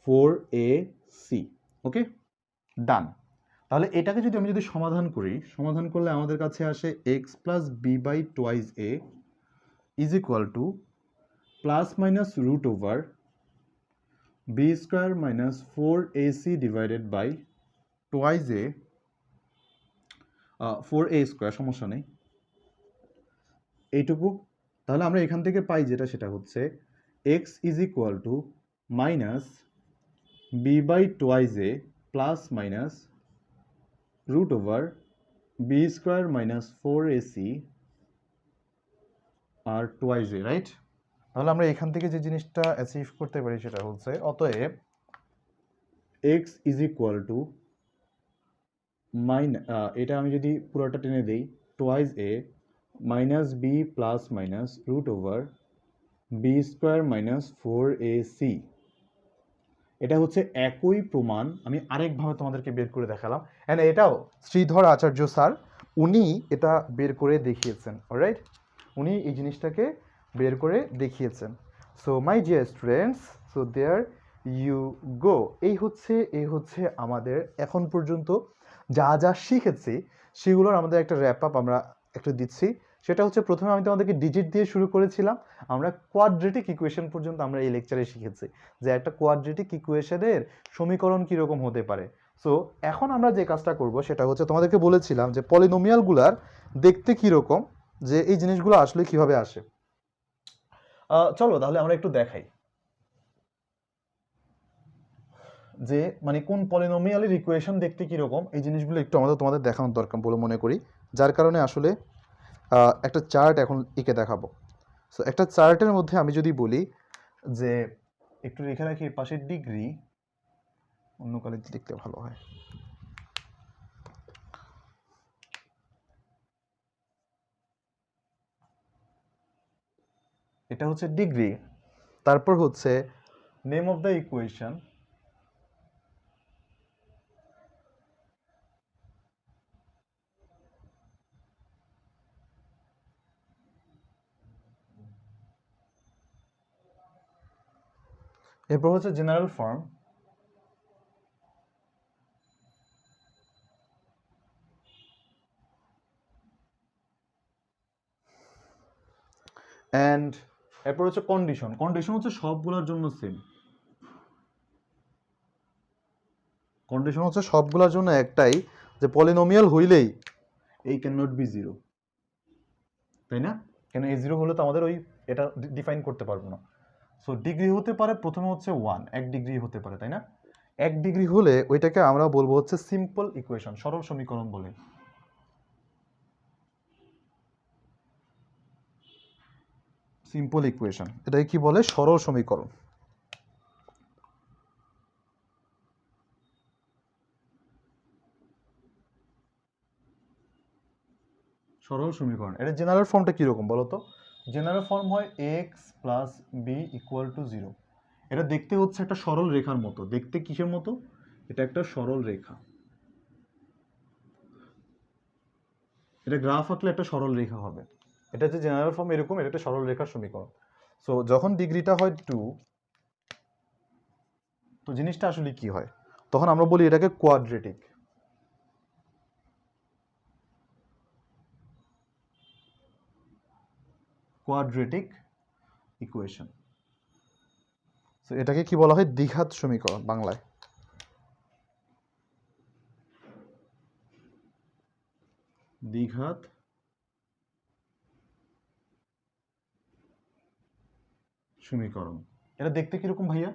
4ac। ওকে, ডান। তাহলে এটাকে যদি আমি সমাধান করি, সমাধান করলে আমাদের কাছে আসে x plus b by twice a is equal to plus minus root over b square minus 4ac divided by twice a 4a square, সমস্যা নেই এইটুকু। তাহলে আমরা এখান থেকে পাই যেটা সেটা হচ্ছে x is equal to minus b by twice a plus minus root over b square minus 4ac আর টোয়াইজ এ, রাইট? তাহলে আমরা এখান থেকে যে জিনিসটা অ্যাচিভ করতে পারি সেটা হচ্ছে অতএব এক্স ইজ ইকুয়াল টু এটা আমি যদি পুরোটা টেনে দিই twice a minus b plus minus root over b square minus 4ac। এটা হচ্ছে একই প্রমাণ আমি আরেকভাবে তোমাদেরকে বের করে দেখালাম, অ্যান্ড এটাও শ্রীধর আচার্য স্যার উনি এটা বের করে দেখিয়েছেন। অলরাইট, উনি এই জিনিসটাকে বের করে দেখিয়েছেন। So my dear students, so there you go. এই হচ্ছে আমাদের এখন পর্যন্ত যা যা শিখেছি সেগুলোর আমাদের একটা র্যাপ আপ আমরা একটু দিচ্ছি। সেটা হচ্ছে প্রথমে আমি তোমাদেরকে ডিজিট দিয়ে শুরু করেছিলাম। আমরা কোয়াড্রেটিক ইকুয়েশন পর্যন্ত আমরা এই লেকচারে শিখেছি যে একটা কোয়াড্রেটিক ইকুয়েশনের সমীকরণ কীরকম হতে পারে। সো এখন আমরা যে কাজটা করব সেটা হচ্ছে তোমাদেরকে বলেছিলাম যে পলিনোমিয়ালগুলার দেখতে কীরকম, যে এই জিনিসগুলো আসলে কিভাবে আসে। চলো তাহলে আমরা একটু দেখাই যে মানে কোন পলিনোমিয়ালের ইকুয়েশন দেখতে কীরকম, এই জিনিসগুলো একটু তোমাদের দেখানোর দরকার বলে মনে করি, যার কারণে আসলে একটা চার্ট এখন এঁকে দেখাবো। সো একটা চার্টের মধ্যে আমি যদি বলি যে একটু রেখে রাখি পাশের ডিগ্রি, অন্য কালে দেখতে ভালো হয়। এটা হচ্ছে ডিগ্রি, তারপর হচ্ছে নেম অফ দ্য ইকুয়েশন, এরপর হচ্ছে জেনারেল ফর্ম, অ্যান্ড এরপর হচ্ছে কন্ডিশন। কন্ডিশন হচ্ছে সবগুলোর জন্য সেম, কন্ডিশন হচ্ছে সবগুলোর জন্য একটাই, যে পলিনোমিয়াল হইলেই এই ক্যান নট বি জিরো, তাই না? কেন এই জিরো হলে তো আমাদের ওই এটা ডিফাইন করতে পারবো না। সো ডিগ্রি হতে পারে প্রথমে হচ্ছে 1, 1 ডিগ্রি হতে পারে, তাই না? 1 ডিগ্রি হলে ওইটাকে আমরা বলবো হচ্ছে সিম্পল ইকুয়েশন, সরল সমীকরণ বলে। সিম্পল ইকুয়েশন এটাকে কি বলে? সরল সমীকরণ। সরল সমীকরণ এটা জেনারেল ফর্মটা কীরকম বলো তো? জেনারেল ফর্ম হয় x plus b equal to 0। এটা দেখতে হচ্ছে একটা সরল রেখার মতো। দেখতে কিসের মতো? এটা একটা সরল রেখা। এটা গ্রাফ আঁকলে একটা সরল রেখা হবে। এটা যে জেনারেল ফর্ম এরকম, এটা একটা সরল রেখার সমীকরণ। সো যখন ডিগ্রিটা হয় 2, তো জিনিসটা আসলে কি হয়? তখন আমরা বলি এটাকে কোয়াড্রেটিক। Quadratic equation. সো এটাকে কি বলা হয়? দ্বিঘাত সমীকরণ বাংলায়। দ্বিঘাত সমীকরণ। এটা দেখতে কিরকম ভাইয়া?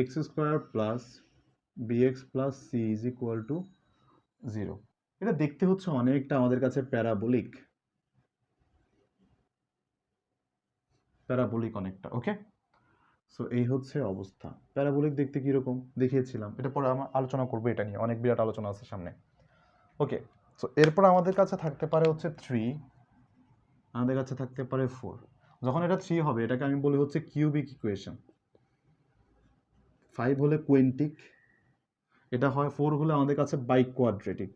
ax square plus bx plus c is equal to 0। এটা দেখতে হচ্ছে অনেকটা আমাদের কাছে প্যারাবোলিক অনেকটা। ওকে, সো এই হচ্ছে অবস্থা। প্যারাবোলিক দেখতে কিরকম দেখিয়েছিলাম, এটা পরে আমরা আলোচনা করবো, এটা নিয়ে অনেক বিরাট আলোচনা আছে সামনে। ওকে, সো এরপর আমাদের কাছে থাকতে পারে হচ্ছে 3, আমাদের কাছে থাকতে পারে 4। যখন এটা 3 হবে এটাকে আমি বলি হচ্ছে কিউবিক ইকুয়েশন। 5 হলে কোয়েন্টিক, এটা হয় 4 হলে আমাদের কাছে biquadratic.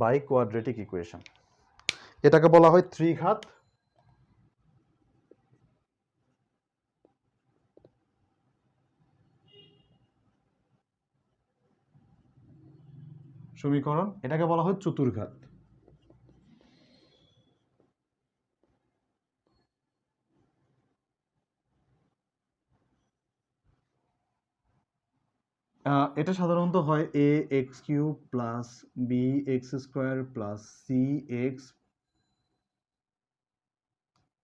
Biquadratic equation, এটাকে বলা হয় ত্রিঘাত সমীকরণ, এটাকে বলা হয় চতুর্ঘাত। এটা সাধারণত হয় a x cube plus b x square plus c x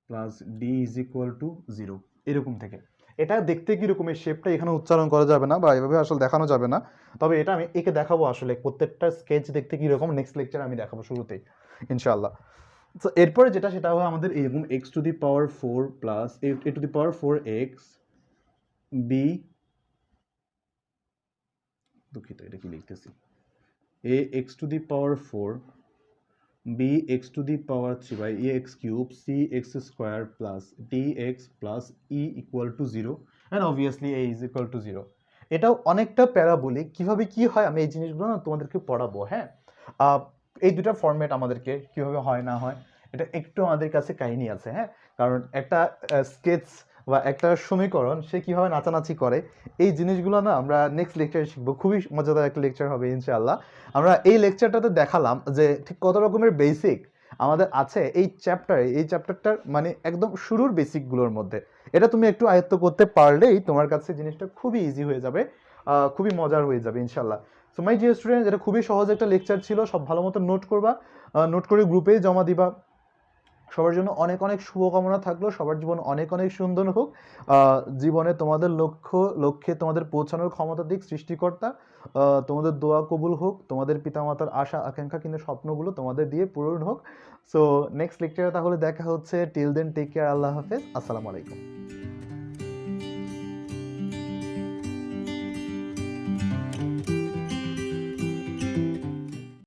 plus d is equal to 0, এরকম থেকে। এটা দেখতে কিরকম, এই শেপটা এখানে উচ্চারণ করা যাবে না বা এভাবে আসলে দেখানো যাবে না, তবে এটা আমি একে দেখাবো আসলে প্রত্যেকটা স্কেচ দেখতে কিরকম নেক্সট লেকচার আমি দেখাবো শুরুতেই ইনশাআল্লাহ। তো এরপরে যেটা সেটা হয় আমাদের এরকম x to the power 4 plus a to the power 4x b, দুঃখিত এটা কি লিখতেছি, a x to the power 4 b x to the power 3 by a x cube c x square plus d x plus e equal to 0 and obviously a is equal to 0। এটাও অনেকটা parabolic. কিভাবে কি হয় আমি এই জিনিসগুলো না তোমাদেরকে পড়াবো। হ্যাঁ, এই দুটা ফরম্যাট আমাদেরকে কিভাবে হয় না হয় এটা একটু আমাদের কাছে কাহিনী আছে। হ্যাঁ, কারণ একটা স্কেচ বা একটা সমীকরণ সে কিভাবে নাচানাচি করে এই জিনিসগুলো না আমরা নেক্সট লেকচারে শিখবো। খুবই মজাদার একটা লেকচার হবে ইনশাআল্লাহ। আমরা এই লেকচারটাতে দেখালাম যে ঠিক কত রকমের বেসিক আমাদের আছে এই চ্যাপ্টারে। এই চ্যাপ্টারটার মানে একদম শুরুর বেসিকগুলোর মধ্যে এটা তুমি একটু আয়ত্ত করতে পারলেই তোমার কাছে জিনিসটা খুবই ইজি হয়ে যাবে, খুবই মজার হয়ে যাবে ইনশাআল্লাহ। সো মাই ডিয়ার স্টুডেন্ট, এটা খুবই সহজ একটা লেকচার ছিল, সব ভালো মতো নোট করবা, নোট করে গ্রুপে জমা দিবা। সবার জন্য অনেক অনেক শুভকামনা থাকলো, সবার জীবন অনেক অনেক সুন্দর হোক। জীবনে তোমাদের লক্ষ্যে তোমাদের পৌঁছানোর ক্ষমতা দিক সৃষ্টিকর্তা। তোমাদের দোয়া কবুল হোক, তোমাদের পিতামাতার আশা আকাঙ্ক্ষা কিন্তু স্বপ্নগুলো তোমাদের দিয়ে পূরণ হোক। সো নেক্সট লেকচারে তাহলে দেখা হচ্ছে। টিল দেন টেক কেয়ার, আল্লাহ হাফেজ, আসসালামু আলাইকুম।